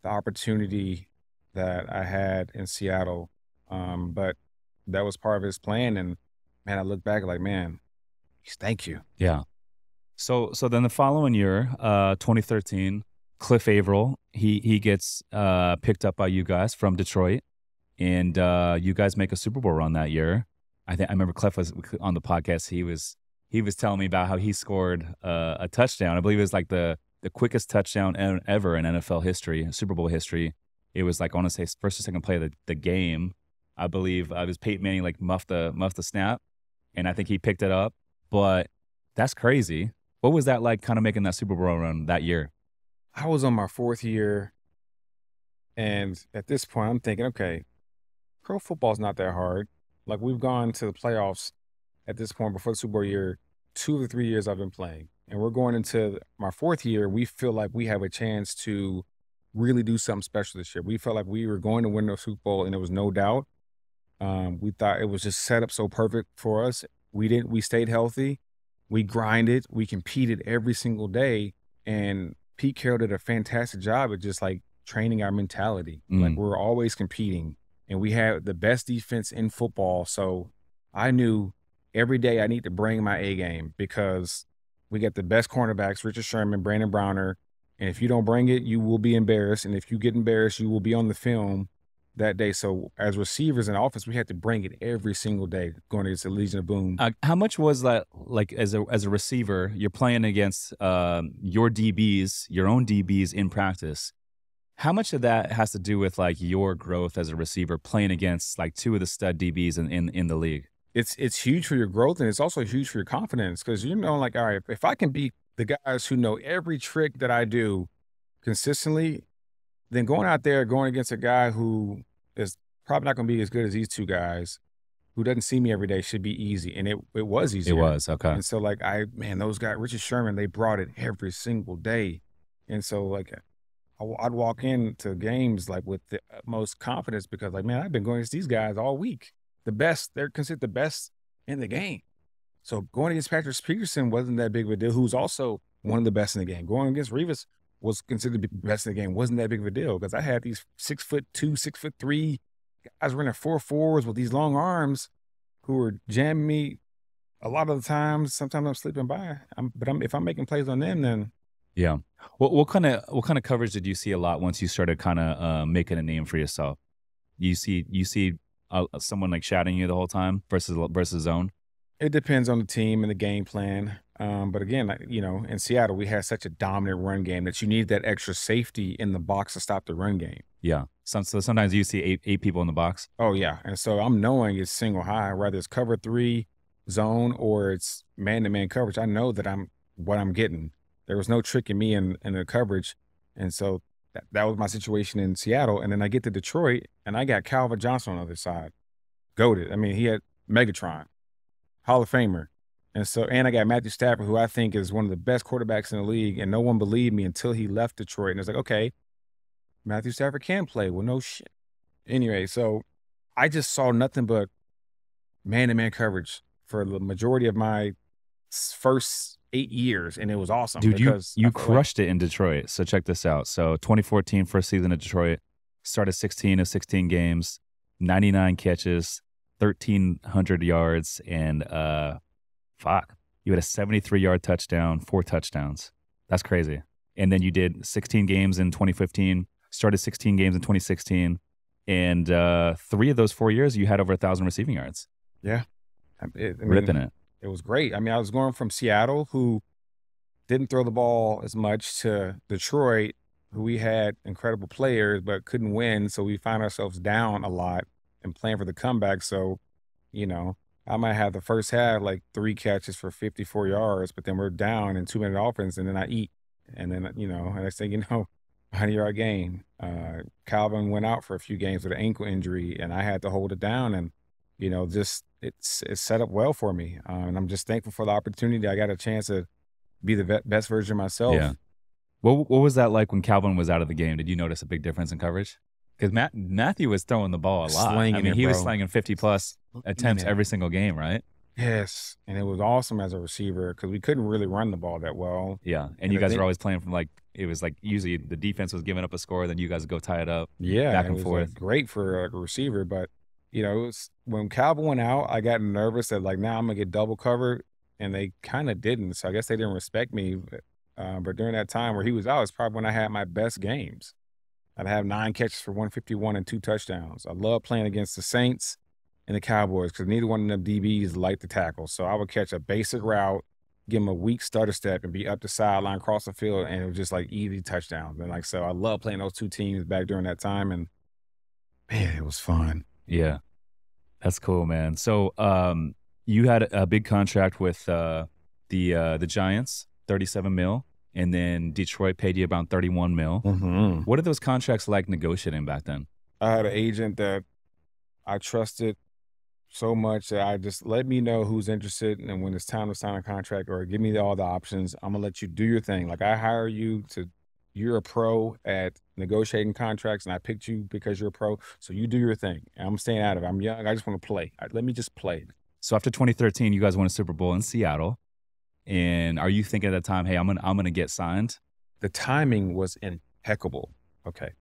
the opportunity that I had in Seattle, but that was part of his plan. And, man, I look back like, man, thank you. Yeah. So then the following year, 2013, Cliff Averill, he gets picked up by you guys from Detroit, and you guys make a Super Bowl run that year. I remember Cliff was on the podcast. He was telling me about how he scored a touchdown. I believe it was like the quickest touchdown ever in NFL history, Super Bowl history. It was like, I want to say, first or second play of the game. I believe it was Peyton Manning like muffed the snap, and I think he picked it up. But that's crazy. What was that like, kind of making that Super Bowl run that year? I was on my 4th year, and at this point, I'm thinking, okay, pro football's not that hard. Like, we've gone to the playoffs at this point before the Super Bowl year, 2 of the 3 years I've been playing. And we're going into my 4th year. We feel like we have a chance to really do something special this year. We felt like we were going to win the Super Bowl, and there was no doubt. We thought it was just set up so perfect for us. We stayed healthy. We grinded. We competed every single day. And Pete Carroll did a fantastic job at just like training our mentality. Like, we're always competing, and we had the best defense in football. So I knew every day I need to bring my A game, because we got the best cornerbacks, Richard Sherman, Brandon Browner. And if you don't bring it, you will be embarrassed. And if you get embarrassed, you will be on the film that day. So as receivers in offense, we had to bring it every single day going against the Legion of Boom. How much was that, like, as a receiver, you're playing against your DBs, your own DBs in practice? How much of that has to do with like your growth as a receiver, playing against like 2 of the stud DBs in the league? It's huge for your growth, and it's also huge for your confidence, because like, all right, if I can beat the guys who know every trick that I do consistently, then going out there going against a guy who is probably not going to be as good as these 2 guys who doesn't see me every day should be easy. And it was easy. It was, okay. And so like, those guys, Richard Sherman, they brought it every single day. And so like, I'd walk into games like with the utmost confidence, because like, man, I've been going against these guys all week. The best, they're considered the best in the game. So going against Patrick Peterson wasn't that big of a deal, who's also one of the best in the game. Going against Revis was considered to be the best in the game, wasn't that big of a deal, because I had these 6'2", 6'3" guys running 4.4s with these long arms who were jamming me a lot of the times. Sometimes I'm slipping by. If I'm making plays on them, then yeah. What kind of coverage did you see a lot once you started kind of making a name for yourself? You see someone like shouting you the whole time versus zone? It depends on the team and the game plan. But again, in Seattle, we had such a dominant run game that you need that extra safety in the box to stop the run game. Yeah. So sometimes you see eight people in the box. Oh, yeah. And so I'm knowing it's single high, whether it's cover 3 zone or it's man-to-man coverage. I know that what I'm getting. There was no tricking me in the coverage. And so that was my situation in Seattle. And then I get to Detroit, and I got Calvin Johnson on the other side. Goated. I mean, he had Megatron, Hall of Famer. And I got Matthew Stafford, who I think is one of the best quarterbacks in the league, and no one believed me until he left Detroit. And it's like, okay, Matthew Stafford can play. Well, no shit. Anyway, so I just saw nothing but man-to-man coverage for the majority of my first 8 years, and it was awesome. Dude, you crushed it in Detroit. So check this out. So 2014, first season in Detroit, started 16 of 16 games, 99 catches, 1,300 yards, and you had a 73-yard touchdown, 4 touchdowns. That's crazy. And then you did 16 games in 2015, started 16 games in 2016, and 3 of those 4 years you had over 1,000 receiving yards. Yeah. Ripping it. It was great. I mean, I was going from Seattle, who didn't throw the ball as much, to Detroit, who we had incredible players but couldn't win, so we found ourselves down a lot and playing for the comeback. So, I might have the first half like 3 catches for 54 yards, but then we're down in 2-minute offense, and then I eat. And then, next thing you know, 100-yard game. Calvin went out for a few games with an ankle injury, and I had to hold it down. And, it's set up well for me. And I'm just thankful for the opportunity. I got a chance to be the best version of myself. Yeah. What was that like when Calvin was out of the game? Did you notice a big difference in coverage? Because Matthew was throwing the ball a lot. He was slanging 50-plus attempts every single game, right? Yes, and it was awesome as a receiver because we couldn't really run the ball that well. Yeah, and you guys were always playing from it was usually the defense was giving up a score, then you guys would go tie it up. Yeah, back and forth. Great for a receiver, but it was when Calvin went out, I got nervous that now I'm gonna get double covered, and they kind of didn't. So I guess they didn't respect me. But during that time where he was out, it's probably when I had my best games. I'd have 9 catches for 151 and 2 touchdowns. I love playing against the Saints and the Cowboys because neither one of them DBs liked the tackle. So I would catch a basic route, give him a weak stutter step, and be up the sideline, cross the field, and it was just like easy touchdowns. And like, so I love playing those two teams back during that time. And man, it was fun. Yeah, that's cool, man. So you had a big contract with the Giants, 37 mil. And then Detroit paid you about 31 mil. Mm-hmm. What are those contracts like negotiating back then? I had an agent that I trusted so much that I just let me know who's interested, and when it's time to sign a contract or give me all the options, I'm gonna let you do your thing. Like I hire you you're a pro at negotiating contracts, and I picked you because you're a pro, so you do your thing. And I'm staying out of it. I'm young. I just want to play. Let me just play. So after 2013, you guys won a Super Bowl in Seattle. And are you thinking at that time, hey, I'm gonna get signed? The timing was impeccable. Okay.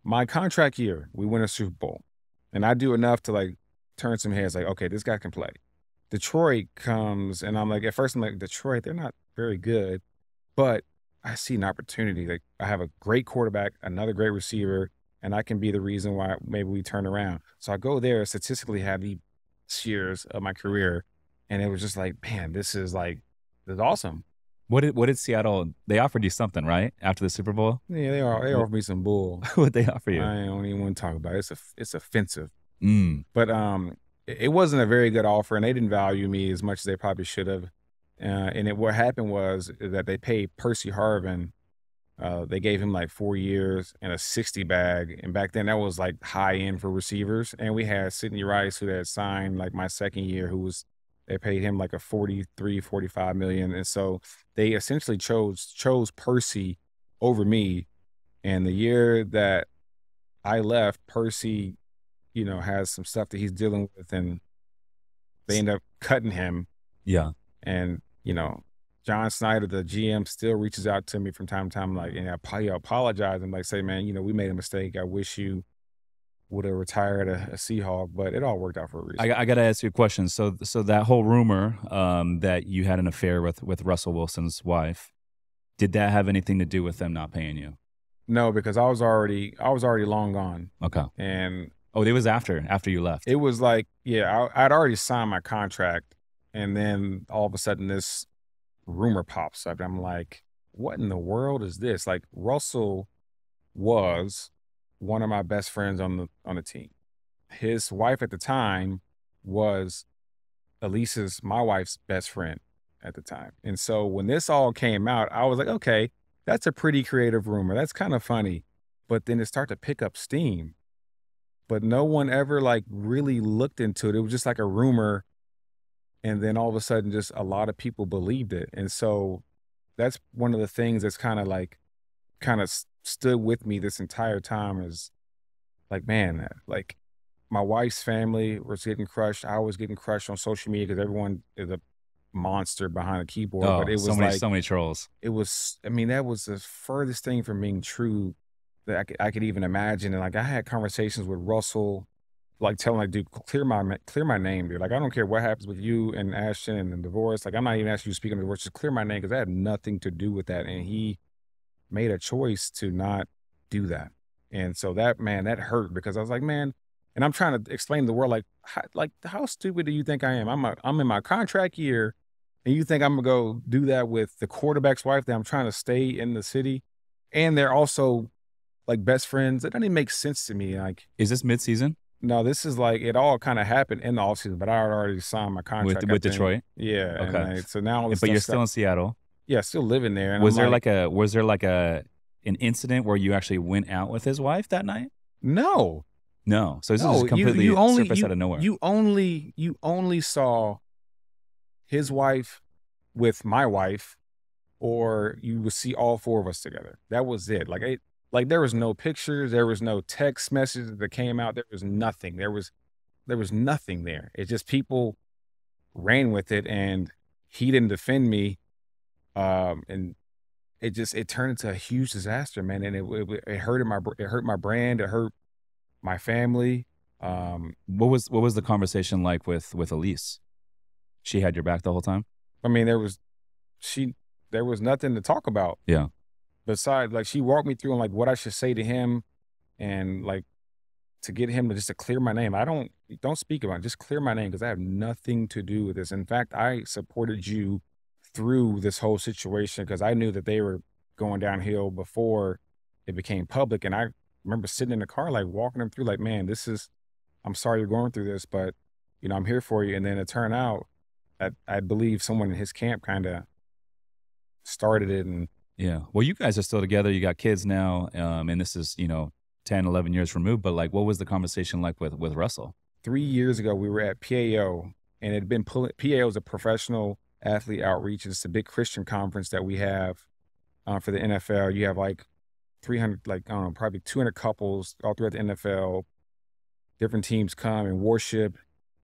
My contract year, we win a Super Bowl. And I do enough to like turn some heads like, okay, this guy can play. Detroit comes and I'm like, at first I'm like, Detroit, they're not very good. But I see an opportunity. Like I have a great quarterback, another great receiver, and I can be the reason why maybe we turn around. So I go there, statistically have the years of my career. And it was just like, man, this is awesome. What did Seattle? They offered you something, right? After the Super Bowl? Yeah, they offered me some bull. What they offer you? I don't even want to talk about it. It's offensive. Mm. But it wasn't a very good offer, and they didn't value me as much as they probably should have. What happened was that they paid Percy Harvin. They gave him like 4 years and a 60 bag, and back then that was like high end for receivers. And we had Sidney Rice, who had signed like my second year, they paid him like a 43, 45 million. And so they essentially chose Percy over me. And the year that I left, Percy, has some stuff that he's dealing with, and they end up cutting him. Yeah. And, John Snyder, the GM, still reaches out to me from time to time, like, and I apologize and like say, man, we made a mistake. I wish you would have retired a Seahawk, but it all worked out for a reason. I got to ask you a question. So that whole rumor that you had an affair with Russell Wilson's wife, did that have anything to do with them not paying you? No, because I was already long gone. Okay. And it was after you left. It was like, yeah, I'd already signed my contract, and then all of a sudden this rumor pops up. I'm like, what in the world is this? Like, Russell was one of my best friends on the team. His wife at the time was my wife's best friend at the time. And so when this all came out, I was like, okay, that's a pretty creative rumor. That's kind of funny. But then it started to pick up steam. But no one ever like really looked into it. It was just like a rumor. And then all of a sudden, just a lot of people believed it. And so that's one of the things that's kind of stood with me this entire time is like, man, like my wife's family was getting crushed. I was getting crushed on social media because everyone is a monster behind a keyboard. Oh, but it was so many trolls. It was, that was the furthest thing from being true that I could even imagine. And like, I had conversations with Russell, like telling like, dude, clear my name, dude. Like, I don't care what happens with you and Ashton and the divorce. Like, I'm not even asking you to speak on the divorce. Just clear my name because I had nothing to do with that. And he made a choice to not do that. And so that hurt because I was like, man, and I'm trying to explain to the world, like how stupid do you think I am? I'm in my contract year, and you think I'm gonna go do that with the quarterback's wife that I'm trying to stay in the city, and they're also like best friends. It doesn't even make sense to me. Like, is this midseason? No, this is like, it all kind of happened in the offseason, but I had already signed my contract with Detroit. Yeah. Okay. So now, but you're still in Seattle. Yeah, still living there. And was there an incident where you actually went out with his wife that night? No. So this is completely surfaced out of nowhere. You only saw his wife with my wife, or you would see all four of us together. That was it. Like there was no pictures, there was no text messages that came out. There was nothing. There was nothing there. It's just people ran with it, and he didn't defend me. And it turned into a huge disaster, man. And it hurt my brand. It hurt my family. What was the conversation like with Elise? She had your back the whole time? I mean, there was nothing to talk about. Yeah. Besides, like, she walked me through on like what I should say to him, and like to get him to just to clear my name. Don't speak about it, just clear my name because I have nothing to do with this. In fact, I supported you through this whole situation because I knew that they were going downhill before it became public. And I remember sitting in the car, like walking them through, like, man, I'm sorry you're going through this, but I'm here for you. And then it turned out that I believe someone in his camp kind of started it. And Yeah. Well, you guys are still together. You got kids now. And this is, 10, 11 years removed. But like, what was the conversation like with Russell? 3 years ago, we were at PAO, and it had been pulling. PAO is a professional athlete outreach. It's a big Christian conference that we have for the NFL. You have like 300, like, I don't know, probably 200 couples all throughout the NFL. Different teams come and worship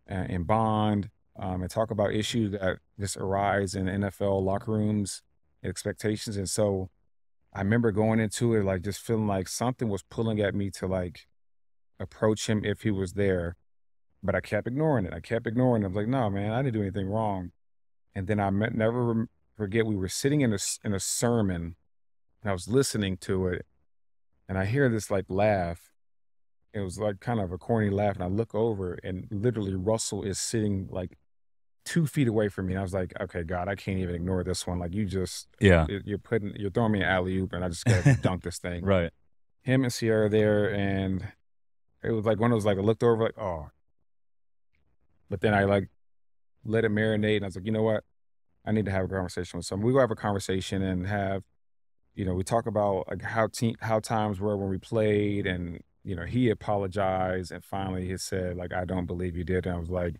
and bond and talk about issues that just arise in NFL locker rooms, expectations. And so I remember going into it, like, just feeling like something was pulling at me to like approach him if he was there. But I kept ignoring it. I kept ignoring it. I was like, no, man, I didn't do anything wrong. And then never forget, we were sitting in a sermon, and I was listening to it, and I hear this like laugh. It was like kind of a corny laugh, and I look over, and literally Russell is sitting like 2 feet away from me. And I was like, okay, God, I can't even ignore this one. Like, Yeah. you're throwing me an alley oop, and I just gotta dunk this thing. Right. Him and Sierra there, and it was like one of those, like, I looked over like, oh, but then I like let it marinate, and I was like, you know what? I need to have a conversation with someone. We go have a conversation and have, we talk about like how times were when we played, and he apologized, and finally he said like, I don't believe you did. And I was like,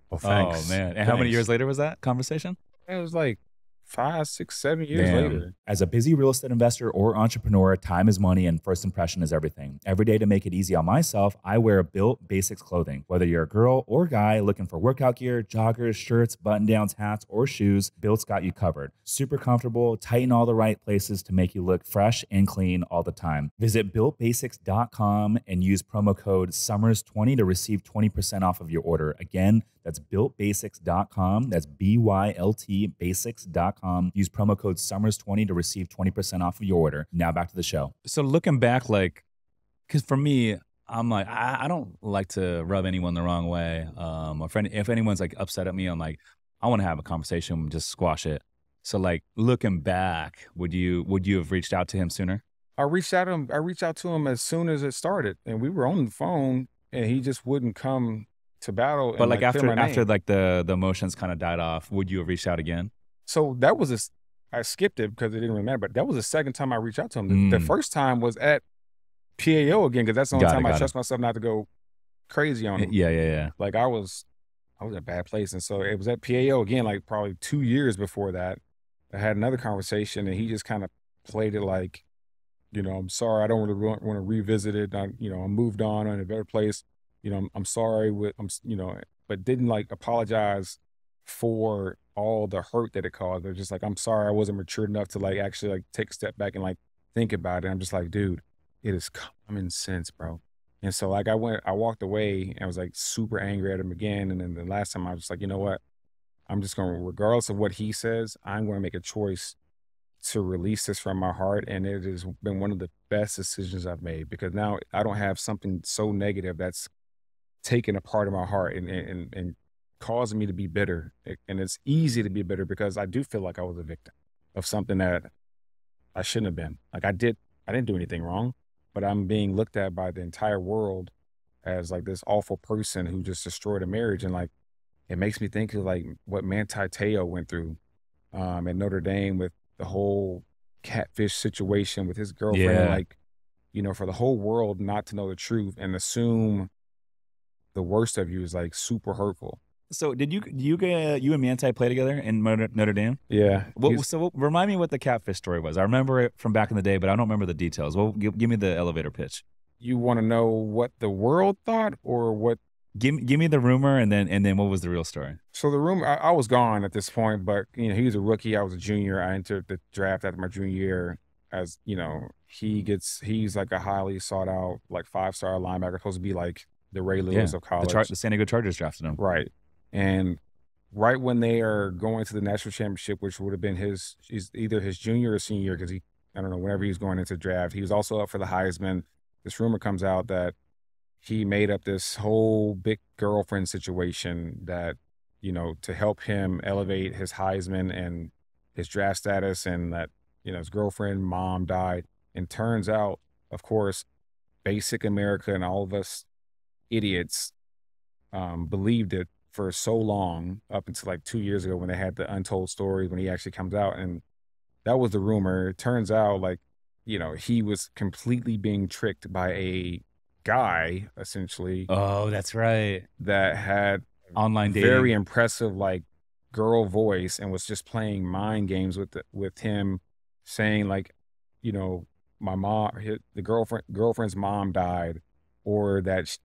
well, Oh, thanks. man. And how many years later was that conversation? It was like 5, 6, 7 years Damn. later. As a busy real estate investor or entrepreneur, time is money and first impression is everything. Every day to make it easy on myself, I wear Built Basics clothing. Whether you're a girl or guy looking for workout gear, joggers, shirts, button-downs, hats, or shoes, Built's got you covered. Super comfortable, tight in all the right places to make you look fresh and clean all the time. Visit BuiltBasics.com and use promo code SUMMERS20 to receive 20% off of your order. Again, that's BuiltBasics.com. That's BYLT Basics.com. Use promo code SUMMERS20 to receive 20% off of your order. Now back to the show. So looking back, like, because for me, I'm like, I don't like to rub anyone the wrong way. If anyone's like upset at me, I'm like, I want to have a conversation, just squash it. So like looking back, would you have reached out to him sooner? I reached out to him as soon as it started, and we were on the phone, and he just wouldn't come to battle. But and like clear my after name. like the emotions kind of died off, would you have reached out again? So that was I skipped it because it didn't really matter, but that was the second time I reached out to him. The first time was at PAO again, because that's the only time I trust myself not to go crazy on him. Yeah. Like, I was in a bad place. And so it was at PAO again, like probably 2 years before that. I had another conversation, and he just kind of played it like, I'm sorry, I don't really want to revisit it. I moved on in a better place. I'm sorry but didn't like apologize for all the hurt that it caused. They're just like, I'm sorry, I wasn't mature enough to like actually like take a step back and like think about it. I'm just like, dude, it is common sense, bro. And so like I walked away, and I was like super angry at him again. And then the last time I was like, you know what? I'm just going to, regardless of what he says, I'm going to make a choice to release this from my heart. And it has been one of the best decisions I've made, because now I don't have something so negative that's taken a part of my heart and causing me to be bitter. And it's easy to be bitter because I do feel like I was a victim of something that I shouldn't have been. Like, I didn't do anything wrong, but I'm being looked at by the entire world as like this awful person who just destroyed a marriage. And like, it makes me think of like what Manti Teo went through at Notre Dame with the whole catfish situation with his girlfriend. Yeah. Like, for the whole world not to know the truth and assume the worst of you is like super hurtful. So did you and Manti play together in Notre Dame? Yeah. Remind me what the catfish story was. I remember it from back in the day, but I don't remember the details. Well, give me the elevator pitch. You want to know what the world thought, or what? Give me the rumor, and then what was the real story? So the rumor, I was gone at this point, but he was a rookie. I was a junior. I entered the draft after my junior year. As he's like a highly sought out, like 5-star linebacker, supposed to be like the Ray Lewis of college. The San Diego Chargers drafted him. Right. And right when they are going to the national championship, which would have been either his junior or senior year, because I don't know, whenever he was going into the draft. He was also up for the Heisman. This rumor comes out that he made up this whole big girlfriend situation that, to help him elevate his Heisman and his draft status, and that, his girlfriend mom died. And turns out, of course, basic America and all of us idiots believed it for so long, up until like 2 years ago when they had the untold stories when he actually comes out. And that was the rumor. It turns out, like, he was completely being tricked by a guy, essentially, Oh, that's right. that had Online dating. very impressive, like, girl voice, and was just playing mind games with him, saying like, my mom, the girlfriend's mom died, or that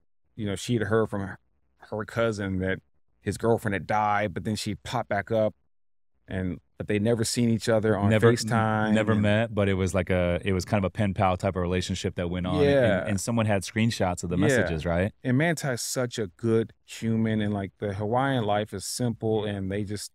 she had heard from her cousin that his girlfriend had died, but then she popped back up, but they never seen each other on FaceTime. Never met, but it was like it was kind of a pen pal type of relationship that went on. Yeah. And someone had screenshots of the messages, right? And Manti is such a good human, and like the Hawaiian life is simple, and they just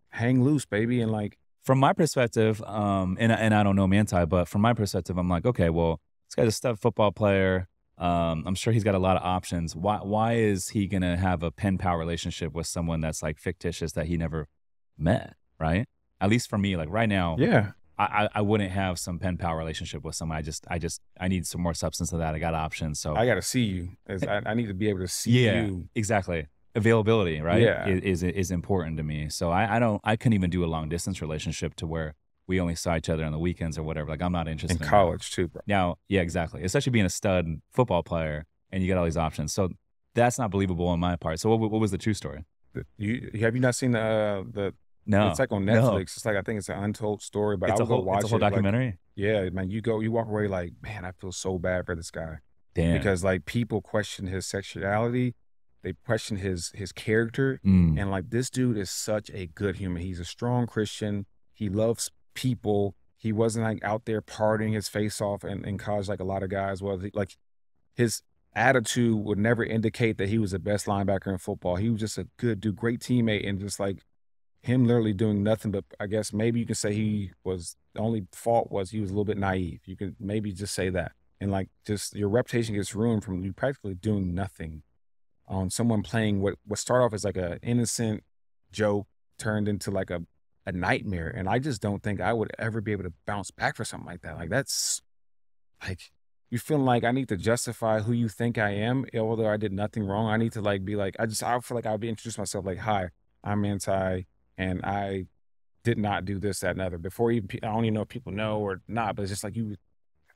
hang loose, baby. And like, from my perspective, and I don't know Manti, but from my perspective, I'm like, okay, well, this guy's a stud football player. I'm sure he's got a lot of options. Why is he gonna have a pen pal relationship with someone that's like fictitious that he never met, right? At least for me, like right now, yeah, I wouldn't have some pen pal relationship with someone. I need some more substance of that. I got options, so I got to see you. I need to be able to see you. Exactly. Availability, right? Yeah. is important to me. So I couldn't even do a long distance relationship to where we only saw each other on the weekends or whatever. Like, I'm not interested in in college too, bro. Now, yeah, exactly. Especially being a stud football player and you get all these options. So that's not believable on my part. So what was the true story? Have you not seen the No, it's like on Netflix. No. It's like, I think it's an untold story, but it's I will go watch it. It's a whole documentary. Like, yeah, man, you walk away like, man, I feel so bad for this guy. Damn. Because like people question his sexuality, they question his character, Mm. and like this dude is such a good human. He's a strong Christian. He loves people. He wasn't like out there partying his face off in college like a lot of guys was. Like, his attitude would never indicate that he was the best linebacker in football. He was just a good dude, great teammate, and just like him literally doing nothing but, I guess maybe you can say the only fault was he was a little bit naive. You can maybe just say that. And like, just your reputation gets ruined from you practically doing nothing on someone playing what started off as like a innocent joke turned into like a nightmare. And I just don't think I would ever be able to bounce back for something like that. Like, that's like, you feeling like I need to justify who you think I am, although I did nothing wrong. I need to like be like, I feel like I'll be introduce myself like, hi, I'm Manti, and I did not do this, that, and other. Before even, I don't even know if people know or not, but it's just like, I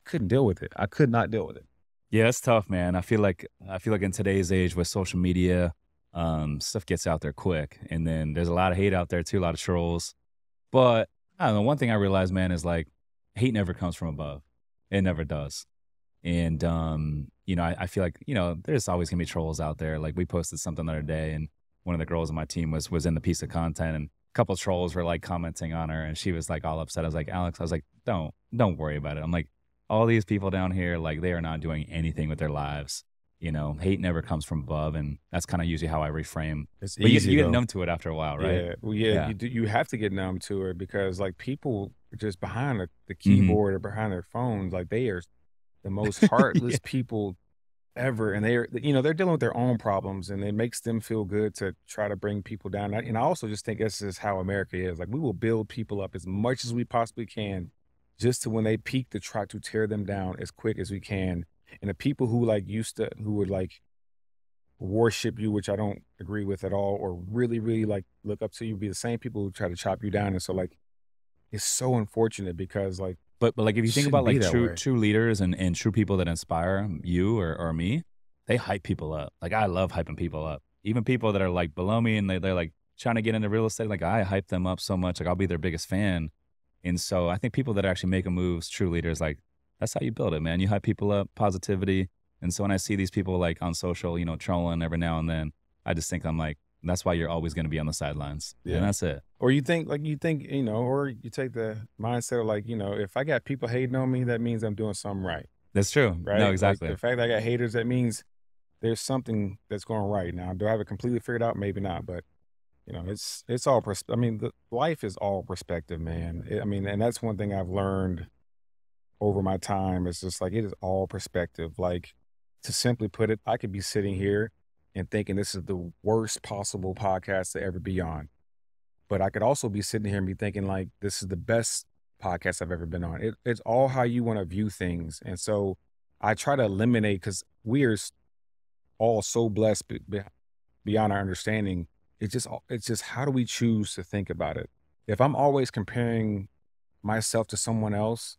couldn't deal with it. I could not deal with it. Yeah, it's tough, man. I feel like in today's age with social media, stuff gets out there quick, and then there's a lot of hate out there too, a lot of trolls. But I don't know. One thing I realized, man, is like, hate never comes from above. It never does. And I feel like there's always gonna be trolls out there. Like, we posted something the other day, and one of the girls on my team was in the piece of content, and a couple of trolls were like commenting on her, and she was like all upset. I was like, Alex, don't worry about it. I'm like, all these people down here, like, they are not doing anything with their lives. Hate never comes from above, and that's kind of usually how I reframe. It's but easy, you get numb to it after a while, right? Yeah, well, yeah. You have to get numb to it, because like people just behind the keyboard or behind their phones, like they are the most heartless people ever, and they're dealing with their own problems, and it makes them feel good to try to bring people down. And I also just think this is how America is. Like, we will build people up as much as we possibly can, just to when they peak to try to tear them down as quick as we can. And the people who who would like worship you, which I don't agree with at all, or really, really like look up to you, be the same people who try to chop you down. And so like, it's so unfortunate, because like, but like, if you think about like true leaders and true people that inspire you or me, they hype people up. Like, I love hyping people up. Even people that are like below me and they're like trying to get into real estate, like, I hype them up so much. Like, I'll be their biggest fan. And so I think people that are actually making moves, true leaders, like, that's how you build it, man. You hype people up, positivity. And so when I see these people like on social, trolling every now and then, I just think, I'm like, that's why you're always going to be on the sidelines. Yeah. And that's it. Or you think, or you take the mindset of like, if I got people hating on me, that means I'm doing something right. That's true. Right? No, exactly. Like, the fact that I got haters, that means there's something that's going right. Now, do I have it completely figured out? Maybe not, but it's all, I mean, life is all perspective, man. I mean, and that's one thing I've learned over my time. It's just like, it is all perspective. Like, to simply put it, I could be sitting here and thinking this is the worst possible podcast to ever be on. But I could also be sitting here and be thinking like, this is the best podcast I've ever been on. It's all how you want to view things. And so I try to eliminate, because we are all so blessed beyond our understanding. It's just how do we choose to think about it? If I'm always comparing myself to someone else,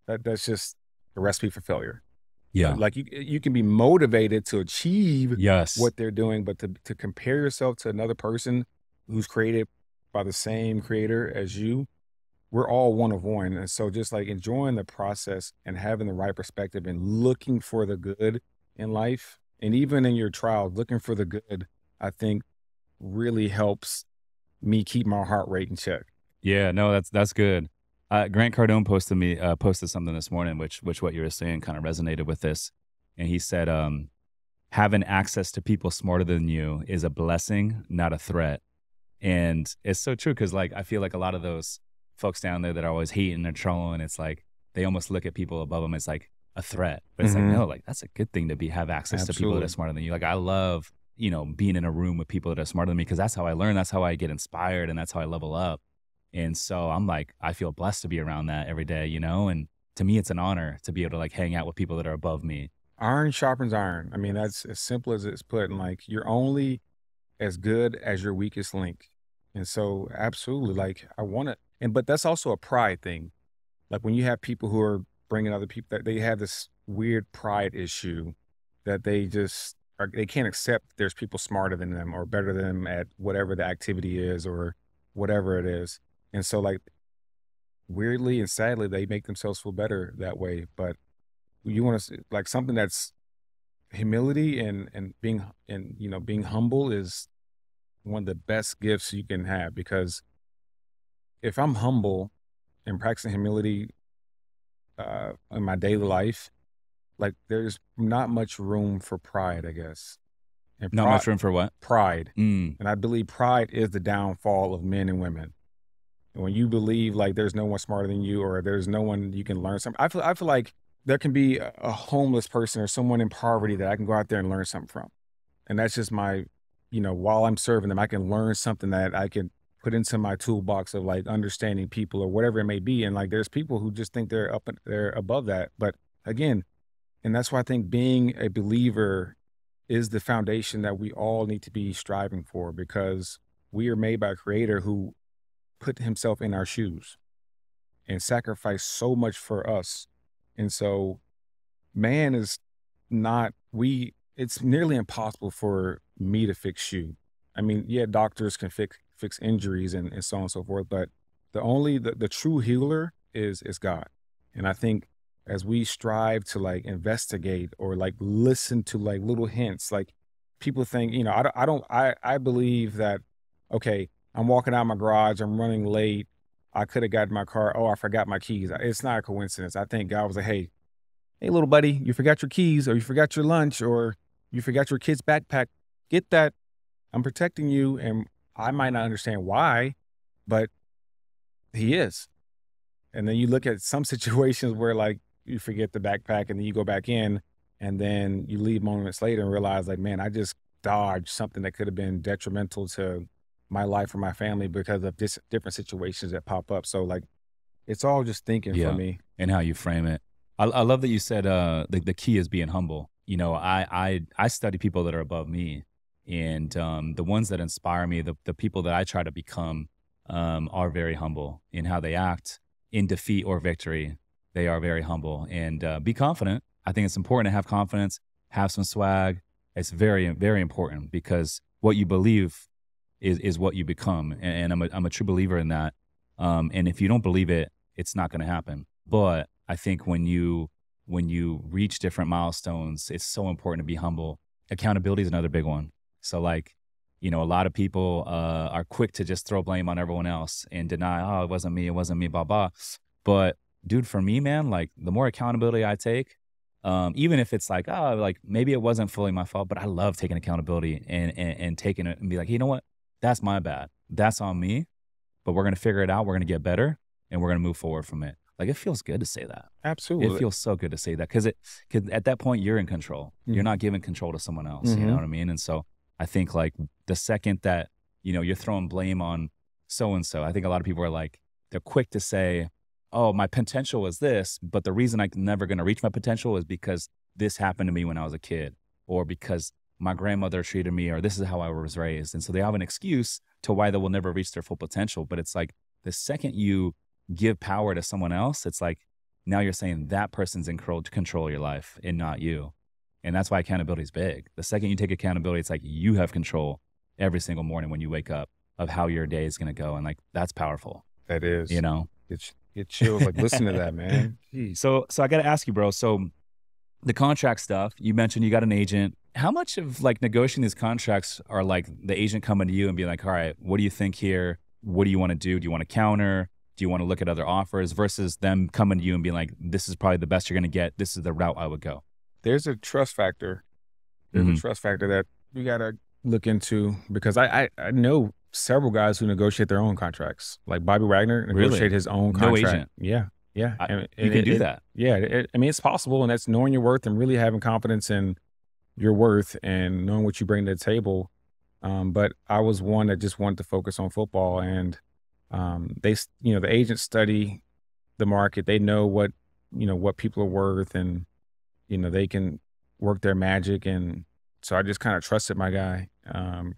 that's just a recipe for failure. Yeah. Like, you can be motivated to achieve Yes. what they're doing, but to compare yourself to another person who's created by the same creator as you, we're all one of one. And so just like enjoying the process and having the right perspective and looking for the good in life, and even in your trials, looking for the good, I think really helps me keep my heart rate in check. Yeah, no, that's good. Grant Cardone posted something this morning, which what you were saying kind of resonated with this, and he said, having access to people smarter than you is a blessing, not a threat. And it's so true, because like I feel like a lot of those folks down there that are always hating and trolling, it's like they almost look at people above them as like a threat. But it's like, no, like that's a good thing to have access to people that are smarter than you. Like, I love, being in a room with people that are smarter than me, because that's how I learn, that's how I get inspired, and that's how I level up. And so I'm like, I feel blessed to be around that every day, and to me, it's an honor to be able to like hang out with people that are above me. Iron sharpens iron. I mean, that's as simple as it's put. And like, you're only as good as your weakest link. And so absolutely, like, I want to, but that's also a pride thing. Like, when you have people who are bringing other people, that they have this weird pride issue that they can't accept there's people smarter than them or better than them at whatever the activity is or whatever it is. And so, like, weirdly and sadly, they make themselves feel better that way. But you want to, like, something that's humility and being humble is one of the best gifts you can have. Because if I'm humble and practicing humility in my daily life, like, there's not much room for pride, I guess. And Not much room for what? Pride. Mm. And I believe pride is the downfall of men and women. And when you believe like there's no one smarter than you, or there's no one you can learn something, I feel like there can be a homeless person or someone in poverty that I can go out there and learn something from. And that's just my, while I'm serving them, I can learn something that I can put into my toolbox of like understanding people or whatever it may be. And like, there's people who just think they're above that. But again, and that's why I think being a believer is the foundation that we all need to be striving for, because we are made by a creator who put himself in our shoes and sacrificed so much for us. And so man is not, it's nearly impossible for me to fix you. I mean, yeah, doctors can fix injuries and so on and so forth, but the true healer is God. And I think as we strive to like investigate or like listen to like little hints, like people think, I believe that, okay, I'm walking out my garage, I'm running late, I could have gotten my car, oh, I forgot my keys. It's not a coincidence. I think God was like, hey, little buddy, you forgot your keys, or you forgot your lunch, or you forgot your kid's backpack. Get that. I'm protecting you. And I might not understand why, but he is. And then you look at some situations where like you forget the backpack and then you go back in and then you leave moments later and realize like, man, I just dodged something that could have been detrimental to my life or my family because of different situations that pop up. So like, it's all just thinking for me. And how you frame it. I love that you said the key is being humble. I study people that are above me, and the ones that inspire me, the people that I try to become, are very humble in how they act in defeat or victory. They are very humble, and be confident. I think it's important to have confidence, have some swag. It's very, very important, because what you believe is what you become, and I'm a true believer in that. And if you don't believe it, it's not going to happen. But I think when you reach different milestones, it's so important to be humble. Accountability is another big one. So like, a lot of people are quick to just throw blame on everyone else and deny, oh, it wasn't me, blah, blah. But dude, for me, man, like the more accountability I take, even if it's like, oh, like maybe it wasn't fully my fault, but I love taking accountability and taking it and be like, you know what? That's my bad. that's on me, but we're going to figure it out. We're going to get better and we're going to move forward from it. Like, it feels good to say that. Absolutely. It feels so good to say that because at that point you're in control. You're not giving control to someone else. You know what I mean? And so I think like the second that, you're throwing blame on so-and-so, I think a lot of people are like, they're quick to say, oh, my potential is this, but the reason I'm never going to reach my potential is because this happened to me when I was a kid, or because my grandmother treated me, or this is how I was raised. And so they have an excuse to why they will never reach their full potential. But it's like the second you give power to someone else, it's like now you're saying that person's in control of your life and not you. And that's why accountability is big. The second you take accountability, it's like you have control every single morning when you wake up of how your day is going to go. And like, that's powerful. That is. It chills like listen to that, man. Jeez. So I got to ask you, bro. So the contract stuff, you mentioned you got an agent. How much of like negotiating these contracts are like the agent coming to you and being like, all right, what do you think here? What do you want to do? Do you want to counter? Do you want to look at other offers versus them coming to you and being like, this is probably the best you're going to get. This is the route I would go. There's a trust factor. There's a trust factor that you got to look into because I know several guys who negotiate their own contracts. Like Bobby Wagner negotiated his own contract. No agent. Yeah. You can do that. Yeah. I mean, it's possible, and that's knowing your worth and really having confidence in your worth and knowing what you bring to the table. But I was one that just wanted to focus on football, and the agents study the market. They know what people are worth, and they can work their magic. And so I just kind of trusted my guy,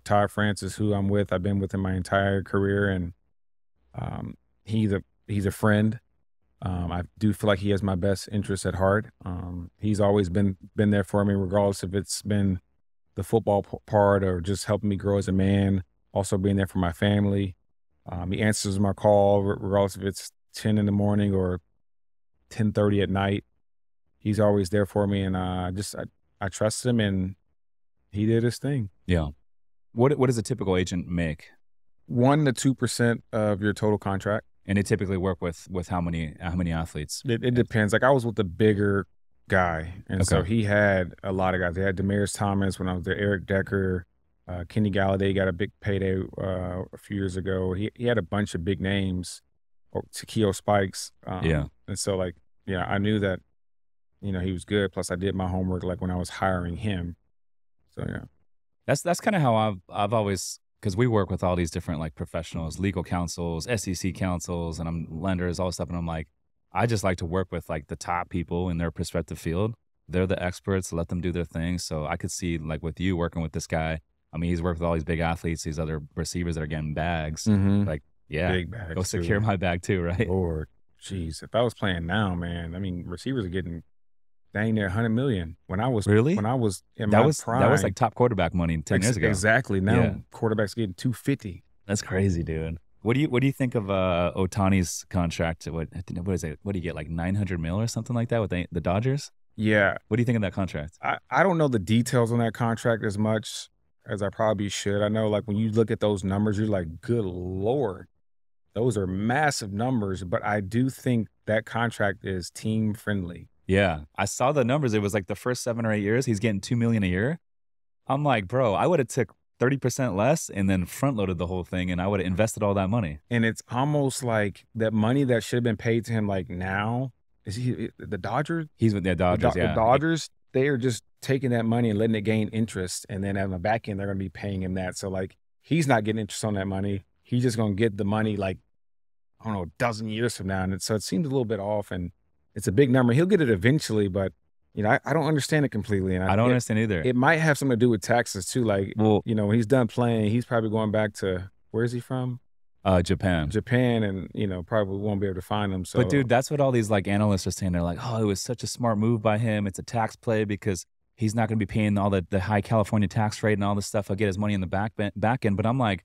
Todd Francis, who I'm with. I've been with him my entire career, and he's a friend. I do feel like he has my best interests at heart. He's always been there for me, regardless if it's been the football part or just helping me grow as a man, also being there for my family. He answers my call, regardless if it's 10 in the morning or 10:30 at night. He's always there for me, and I trust him, and he did his thing. Yeah. What does a typical agent make? 1% to 2% of your total contract. And they typically work with how many athletes? It depends. Like I was with the bigger guy, and so he had a lot of guys. They had Demaryius Thomas when I was there, Eric Decker, Kenny Galladay got a big payday a few years ago. He had a bunch of big names, or Takeo Spikes. And so I knew that he was good. Plus I did my homework like when I was hiring him. So yeah, that's kind of how I've always. Because we work with all these different like professionals, legal counsels, SEC counsels, and I'm lenders, all this stuff. And I'm like, I just like to work with like the top people in their respective field. They're the experts, let them do their thing. So I could see like with you working with this guy, I mean, he's worked with all these big athletes, these other receivers that are getting bags. Like, yeah, big bags go secure my bag too, right? Lord, jeez, if I was playing now, man, I mean, receivers are getting dang near $100 million. When I was in my prime, that was like top quarterback money 10 years ago. Exactly. Now quarterbacks getting $250. That's crazy, dude. What do you think of Ohtani's contract? What is it? What do you get, like $900 million or something like that with the Dodgers? Yeah. What do you think of that contract? I don't know the details on that contract as much as I probably should. I know like when you look at those numbers, you're like, good Lord, those are massive numbers. But I do think that contract is team friendly. Yeah, I saw the numbers. It was like the first 7 or 8 years, he's getting $2 million a year. I'm like, bro, I would have took 30% less and then front loaded the whole thing, and I would have invested all that money. And it's almost like that money that should have been paid to him. Like now, is he the Dodgers? He's with the Dodgers. The Dodgers, they are just taking that money and letting it gain interest, and then on the back end, they're going to be paying him that. So like, he's not getting interest on that money. He's just going to get the money like, I don't know, a dozen years from now. And so it seems a little bit off, and it's a big number. He'll get it eventually, but I don't understand it completely. And I don't understand either. It might have something to do with taxes too. Like, when he's done playing, he's probably going back to, where is he from? Japan, and probably won't be able to find him. So, but dude, that's what all these like analysts are saying. They're like, oh, it was such a smart move by him. It's a tax play because he's not going to be paying all the high California tax rate and all this stuff. He'll get his money in the back end. But I'm like,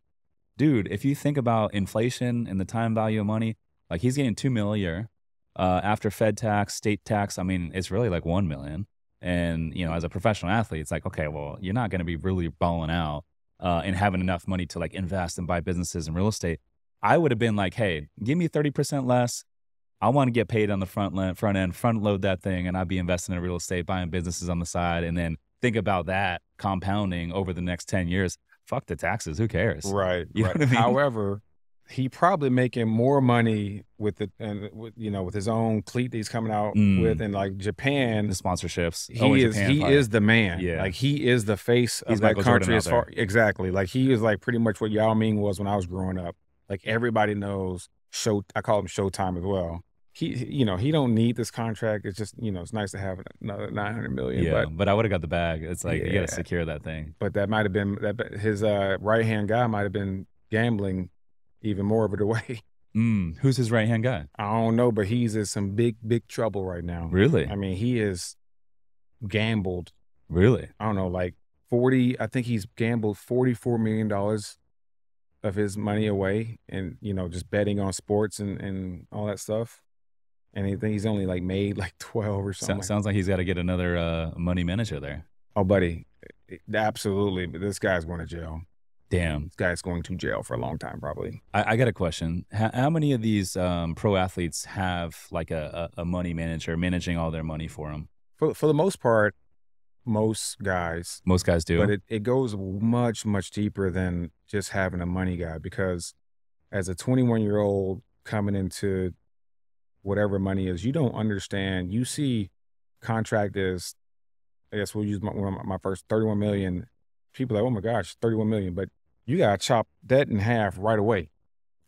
dude, if you think about inflation and the time value of money, like he's getting $2 million a year. After Fed tax, state tax, I mean, it's really like $1 million. And, as a professional athlete, it's like, okay, well, you're not going to be really balling out and having enough money to like invest and buy businesses and real estate. I would have been like, hey, give me 30% less. I want to get paid on the front end, front load that thing, and I'd be investing in real estate, buying businesses on the side, and then think about that compounding over the next 10 years. fuck the taxes. Who cares? Right. You know Right. what I mean? However, he probably making more money with with his own cleat that he's coming out with, and like Japan. The sponsorships. He is the man. Yeah. Like he is the face He's of that Michael Jordan country out as far there. exactly. Like he is like pretty much what Yao Ming was when I was growing up. Like everybody knows I call him Showtime as well. He don't need this contract. It's just, it's nice to have another 900 million. Yeah, but I would have got the bag. It's like you got to Yeah. secure that thing. But that might have been his right hand guy might have been gambling even more of it away. Who's his right hand guy? I don't know, but he's in some big trouble right now. Really? I mean, he is gambled. Really? I don't know, like 40. I think he's gambled $44 million of his money away, and just betting on sports and all that stuff. And I think he's only like made like 12 or something. Sounds like he's got to get another money manager there. Oh, buddy, absolutely. But this guy's going to jail. Damn. This guy's going to jail for a long time, probably. I got a question. How many of these pro athletes have like a money manager managing all their money for them? For the most part, most guys. Most guys do. But it goes much, much deeper than just having a money guy, because as a 21-year-old coming into whatever money is, you don't understand. You see contract is, I guess we'll use my first 31 million. People are like, oh my gosh, 31 million. But you got to chop that in half right away.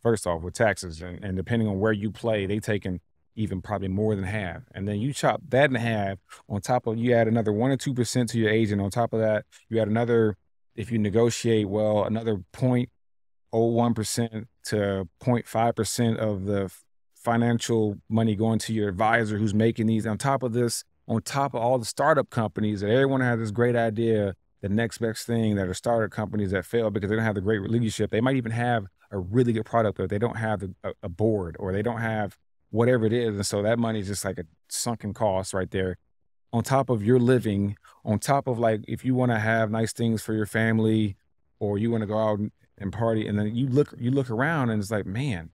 First off, with taxes. And depending on where you play, they taking even probably more than half. And then you chop that in half. On top of, you add another 1 or 2% to your agent. On top of that, you add another, if you negotiate well, another 0.01% to 0.5% of the financial money going to your advisor who's making these. On top of this, on top of all the startup companies that everyone has this great idea, the next best thing, that are startup companies that fail because they don't have the great leadership. They might even have a really good product, but they don't have a board, or they don't have whatever it is. And so that money is just like a sunken cost right there. On top of your living, on top of, like, if you want to have nice things for your family, or you want to go out and party, and then you look around and it's like, man,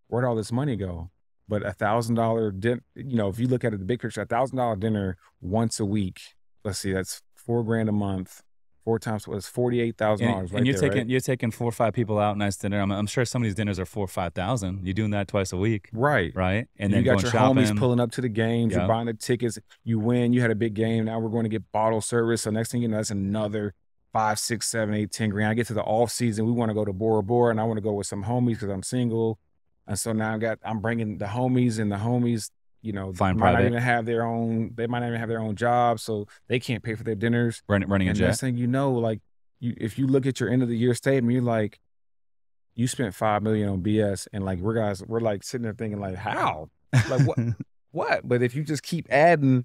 where'd all this money go? But $1,000 dinner, if you look at it, the big picture, $1,000 dinner once a week, let's see, that's $4,000 a month. 4 times was $48,000. And right you're taking 4 or 5 people out, nice dinner. I'm sure some of these dinners are 4,000 or 5,000. You're doing that twice a week, right? And you then got going your shopping. homies pulling up to the games. Yep. You're buying the tickets. You win. You had a big game. Now we're going to get bottle service. So next thing you know, that's another 5, 6, 7, 8, 10 grand. I get to the off season. We want to go to Bora Bora, and I want to go with some homies because I'm single. And so now I'm bringing the homies, and the homies, Flying might not private. even have their own. They might not even have their own job, so they can't pay for their dinners. Running a And jet. next thing you know, like, if you look at your end of the year statement, you're like, you spent $5 million on BS, and like we're like sitting there thinking like, how? Like what? What? But if you just keep adding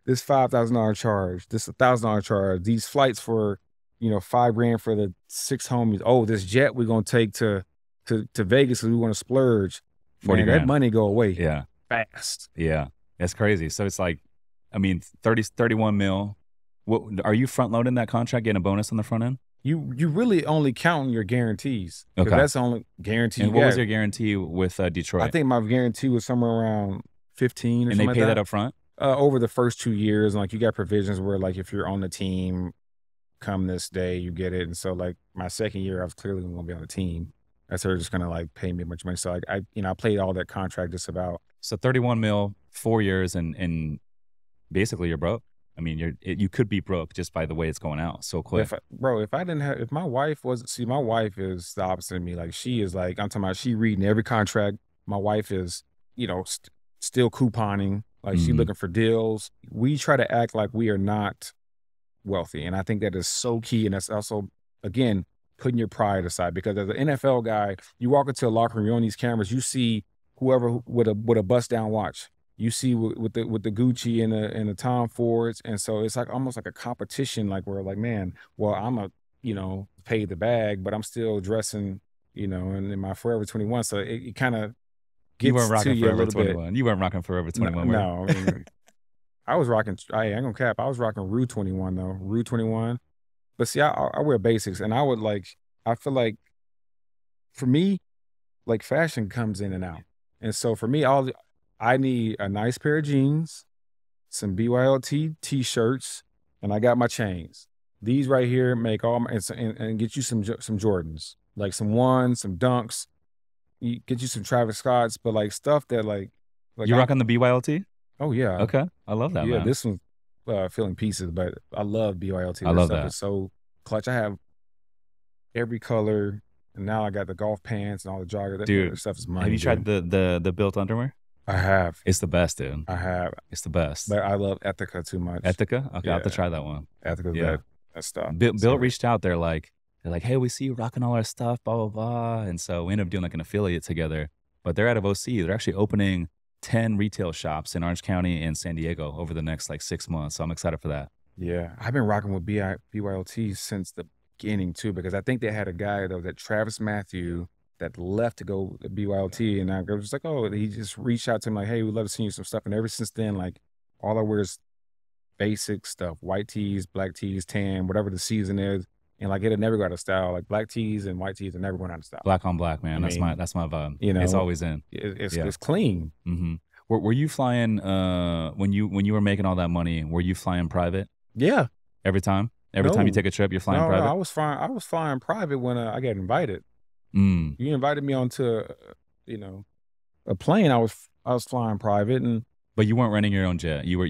this $5,000 charge, this $1,000 charge, these flights for $5,000 for the 6 homies. Oh, this jet we're gonna take to Vegas because we want to splurge. 40 Man, grand. that money go away Yeah. fast. Yeah. That's crazy. So it's like, 31 mil. What are you front loading that contract, getting a bonus on the front end? You really only counting your guarantees. Okay. That's the only guarantee. And what was your guarantee with Detroit? I think my guarantee was somewhere around 15 or and something. they pay that up front? Over the first 2 years. And like, you got provisions where, like, if you're on the team come this day, you get it. And so, like, my second year, I was clearly going to be on the team. And so they're just going to, like, pay me a bunch of money. So I played all that contract just about. So 31 mil, 4 years, and basically you're broke. You could be broke just by the way it's going out so quick. If my wife my wife is the opposite of me. Like, she is like, I'm talking about, she reading every contract. My wife is, still couponing. Like, she looking for deals. We try to act like we are not wealthy. And I think that is so key. And that's also, again, putting your pride aside, because as an NFL guy, you walk into a locker room, you're on these cameras, you see whoever with a bust down watch. You see with the Gucci and the Tom Fords. And so it's like almost like a competition, like, where, like, man, well, I'm paid the bag, but I'm still dressing, in my Forever 21. So it kind of gets you weren't rocking to you Forever a little 21. bit. You weren't rocking Forever 21. No. I was rocking, I ain't gonna cap, I was rocking Rue 21 though, Rue 21. But see, I wear basics, and I feel like, for me, like, fashion comes in and out. And so for me, I need a nice pair of jeans, some BYLT t-shirts, and I got my chains. these right here make all my, and get you some Jordans, like some ones, some dunks, you get you some Travis Scotts, but like stuff that like You I'm, rocking the BYLT? oh yeah, Okay. I love that, yeah, man. this one's feeling pieces, but I love BYLT. I That love stuff that. is so clutch. I have every color, and now I got the golf pants and all the jogger. Dude, That stuff is money. have you tried dude. the built underwear? I have, It's the best, dude. I have, It's the best. but I love Ethica too much. Ethica? Okay, I'll have to Yeah. trait that one. Ethica's Yeah. that stuff. Built So, reached out. They're like, hey, we see you rocking all our stuff, blah, blah, blah. And so we ended up doing like an affiliate together. But they're out of OC. They're actually opening 10 retail shops in Orange County and San Diego over the next like 6 months. So I'm excited for that. yeah, I've been rocking with BYLT since the beginning too, because I think they had a guy that Travis Matthew that left to go to BYLT, and I was just like, oh, he just reached out to him like, hey, we'd love to send you some stuff. And ever since then, like all I wear is basic stuff, white tees, black tees, tan, whatever the season is. And like it'll never go out of style. Like black tees and white tees are never going out of style. Black on black, man. I That's mean, my vibe. you know, It's always in. it's clean. Mm-hmm. Were you flying when you were making all that money? Were you flying private Yeah. every time? Every time you No. take a trip, you're flying No, private. I was flying private when I got invited. Mm. You invited me onto, a plane. I was flying private, and But you weren't renting your own jet. You were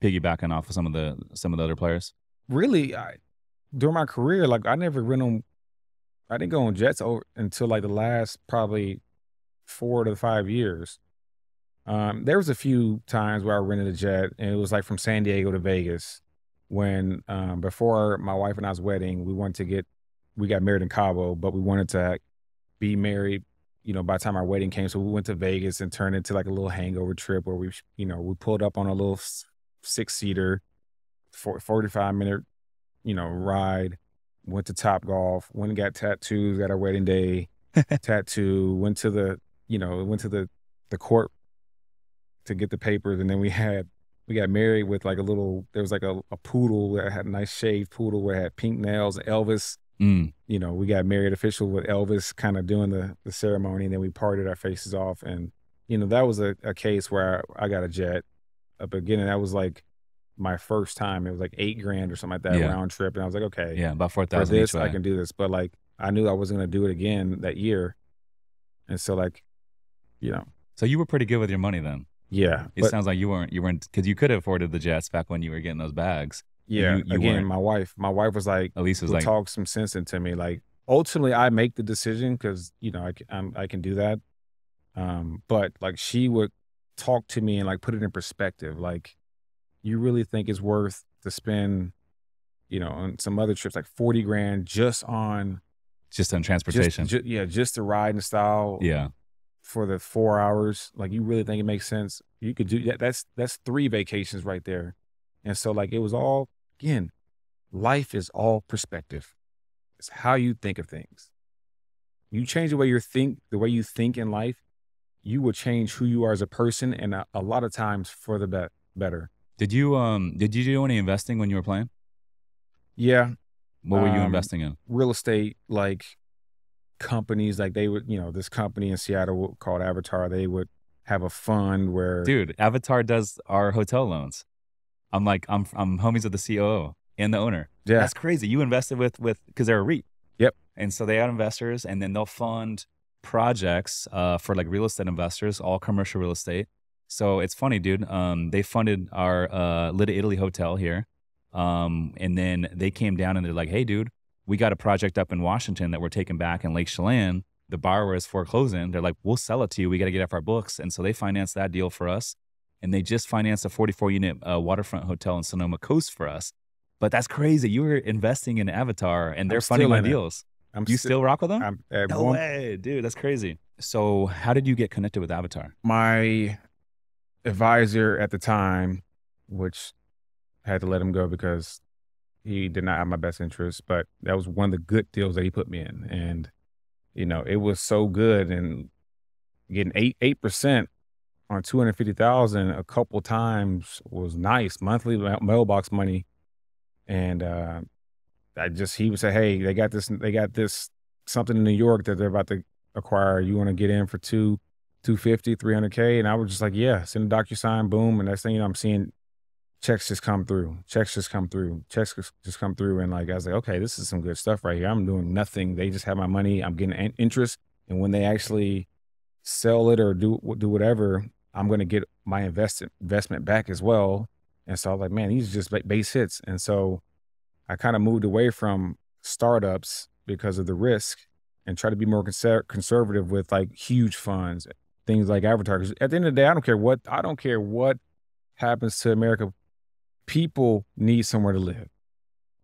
piggybacking off of some of the other players. really, during my career, like I never went on. I didn't go on jets until like the last probably 4 to 5 years. There was a few times where I rented a jet, and it was like from San Diego to Vegas. When before my wife and I's wedding, we got married in Cabo, but we wanted to be married, by the time our wedding came. So we went to Vegas and turned it into like a little hangover trip where we pulled up on a little 6-seater, 45-minute, ride, went to Top Golf, went and got tattoos at our wedding day, tattoo, went to the court to get the papers. And then we got married with like there was like a poodle that had a nice shaved poodle where it had pink nails, Elvis. Mm. We got married official with Elvis kind of doing the ceremony, and then we parted our faces off. And, that was a case where I got a jet. Beginning, that was like my first time. It was like $8,000 or something like that round trip. And I was like, okay, Yeah, about for 4,000 each this, way. I can do this. But like, I knew I wasn't going to do it again that year. And so like, So you were pretty good with your money then. yeah. It sounds like you weren't, because you could have afforded the jets back when you were getting those bags. Yeah. You Again, weren't. my wife was like, Elise was would like, talk some sense into me. Like, ultimately, I make the decision because I can do that. But like, she would talk to me and like put it in perspective. Like, you really think it's worth to spend, on some other trips like $40,000 just on transportation. just to ride and style. Yeah. For the 4 hours, like you really think it makes sense? You could do that. That's 3 vacations right there. And so like it was all, again, life is all perspective. It's how you think of things. You change the way you think in life, you will change who you are as a person, and a lot of times for the better. Did you do any investing when you were playing? Yeah. What were you investing in? Real estate, like companies, like they would, this company in Seattle called Avatar, they would have a fund where, Dude, Avatar does our hotel loans. I'm homies with the COO and the owner. Yeah. That's crazy. You invested with because they're a REIT. Yep. And so they have investors, and then they'll fund projects for like real estate investors, all commercial real estate. So it's funny, dude. They funded our Little Italy hotel here. And then they came down and they're like, hey, dude, we got a project up in Washington that we're taking back in Lake Chelan. The borrower is foreclosing. They're like, we'll sell it to you. We got to get off our books. And so they financed that deal for us. And they just financed a 44-unit waterfront hotel in Sonoma Coast for us. But that's crazy. You were investing in Avatar, and they're funding my deals. You still rock with them? No way, dude. That's crazy. So how did you get connected with Avatar? My advisor at the time, which I had to let him go because he did not have my best interest, but that was one of the good deals that he put me in. And, it was so good, and getting 8% on 250,000 a couple times was nice, monthly mailbox money. And he would say, hey, they got this something in New York that they're about to acquire. You want to get in for 250, 300K? And I was just like, yeah, send a DocuSign, boom. And next thing you know, I'm seeing checks just come through. Checks just come through. Checks just come through. And like, I was like, okay, this is some good stuff right here. I'm doing nothing. They just have my money. I'm getting interest. And when they actually sell it or do whatever, I'm going to get my investment back as well. And so I was like, man, these are just base hits. And so I kind of moved away from startups because of the risk and try to be more conservative with like huge funds, things like Avatar. 'Cause at the end of the day, I don't care what happens to America. People need somewhere to live.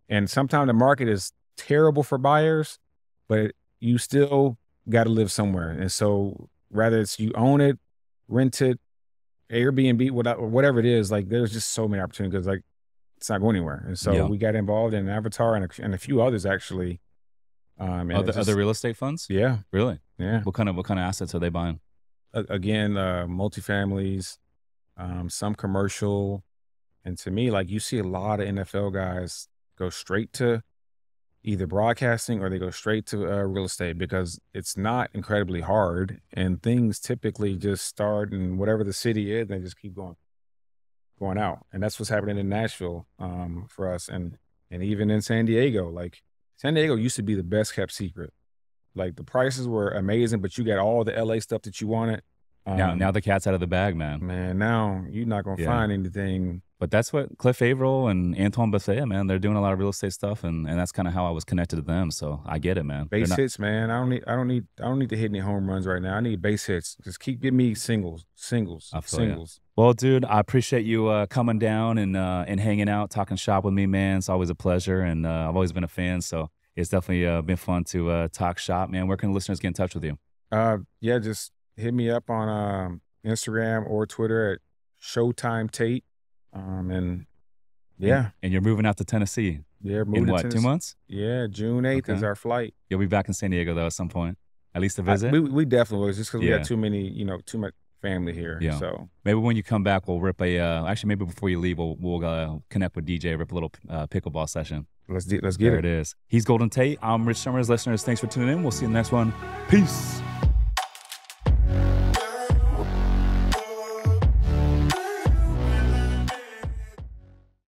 And sometimes the market is terrible for buyers, but you still got to live somewhere. And so whether it's you own it, rent it, Airbnb, whatever it is, like there's just so many opportunities. Like it's not going anywhere. And so we got involved in Avatar and a few others actually. Other real estate funds? Yeah. Really? Yeah. What kind of assets are they buying? Again, multifamilies, some commercial. And to me, like you see a lot of NFL guys go straight to either broadcasting or they go straight to real estate because it's not incredibly hard and things typically just start in whatever the city is and they just keep going out. And that's what's happening in Nashville for us. And even in San Diego, like San Diego used to be the best kept secret. Like the prices were amazing, but you got all the LA stuff that you wanted. Now the cat's out of the bag, man. Man, now you're not going to find anything. But that's what Cliff Averill and Antoine Bethea, man, they're doing a lot of real estate stuff, and that's kind of how I was connected to them. So I get it, man. Base hits, man. I don't need to hit any home runs right now. I need base hits. Just give me singles. Well, dude, I appreciate you coming down and hanging out, talking shop with me, man. It's always a pleasure, and I've always been a fan. So it's definitely been fun to talk shop, man. Where can listeners get in touch with you? Yeah, just hit me up on Instagram or Twitter at Showtime Tate. And you're moving out to Tennessee. Yeah, in what, 2 months? Yeah, June 8th is our flight. You'll be back in San Diego though at some point, at least to visit. We definitely will, just because we got too much family here. Yeah. So maybe when you come back, we'll rip actually maybe before you leave, we'll connect with DJ, rip a little pickleball session. Let's get it. There it is. He's Golden Tate. I'm Rich Summers. Listeners, thanks for tuning in. We'll see you in the next one. Peace.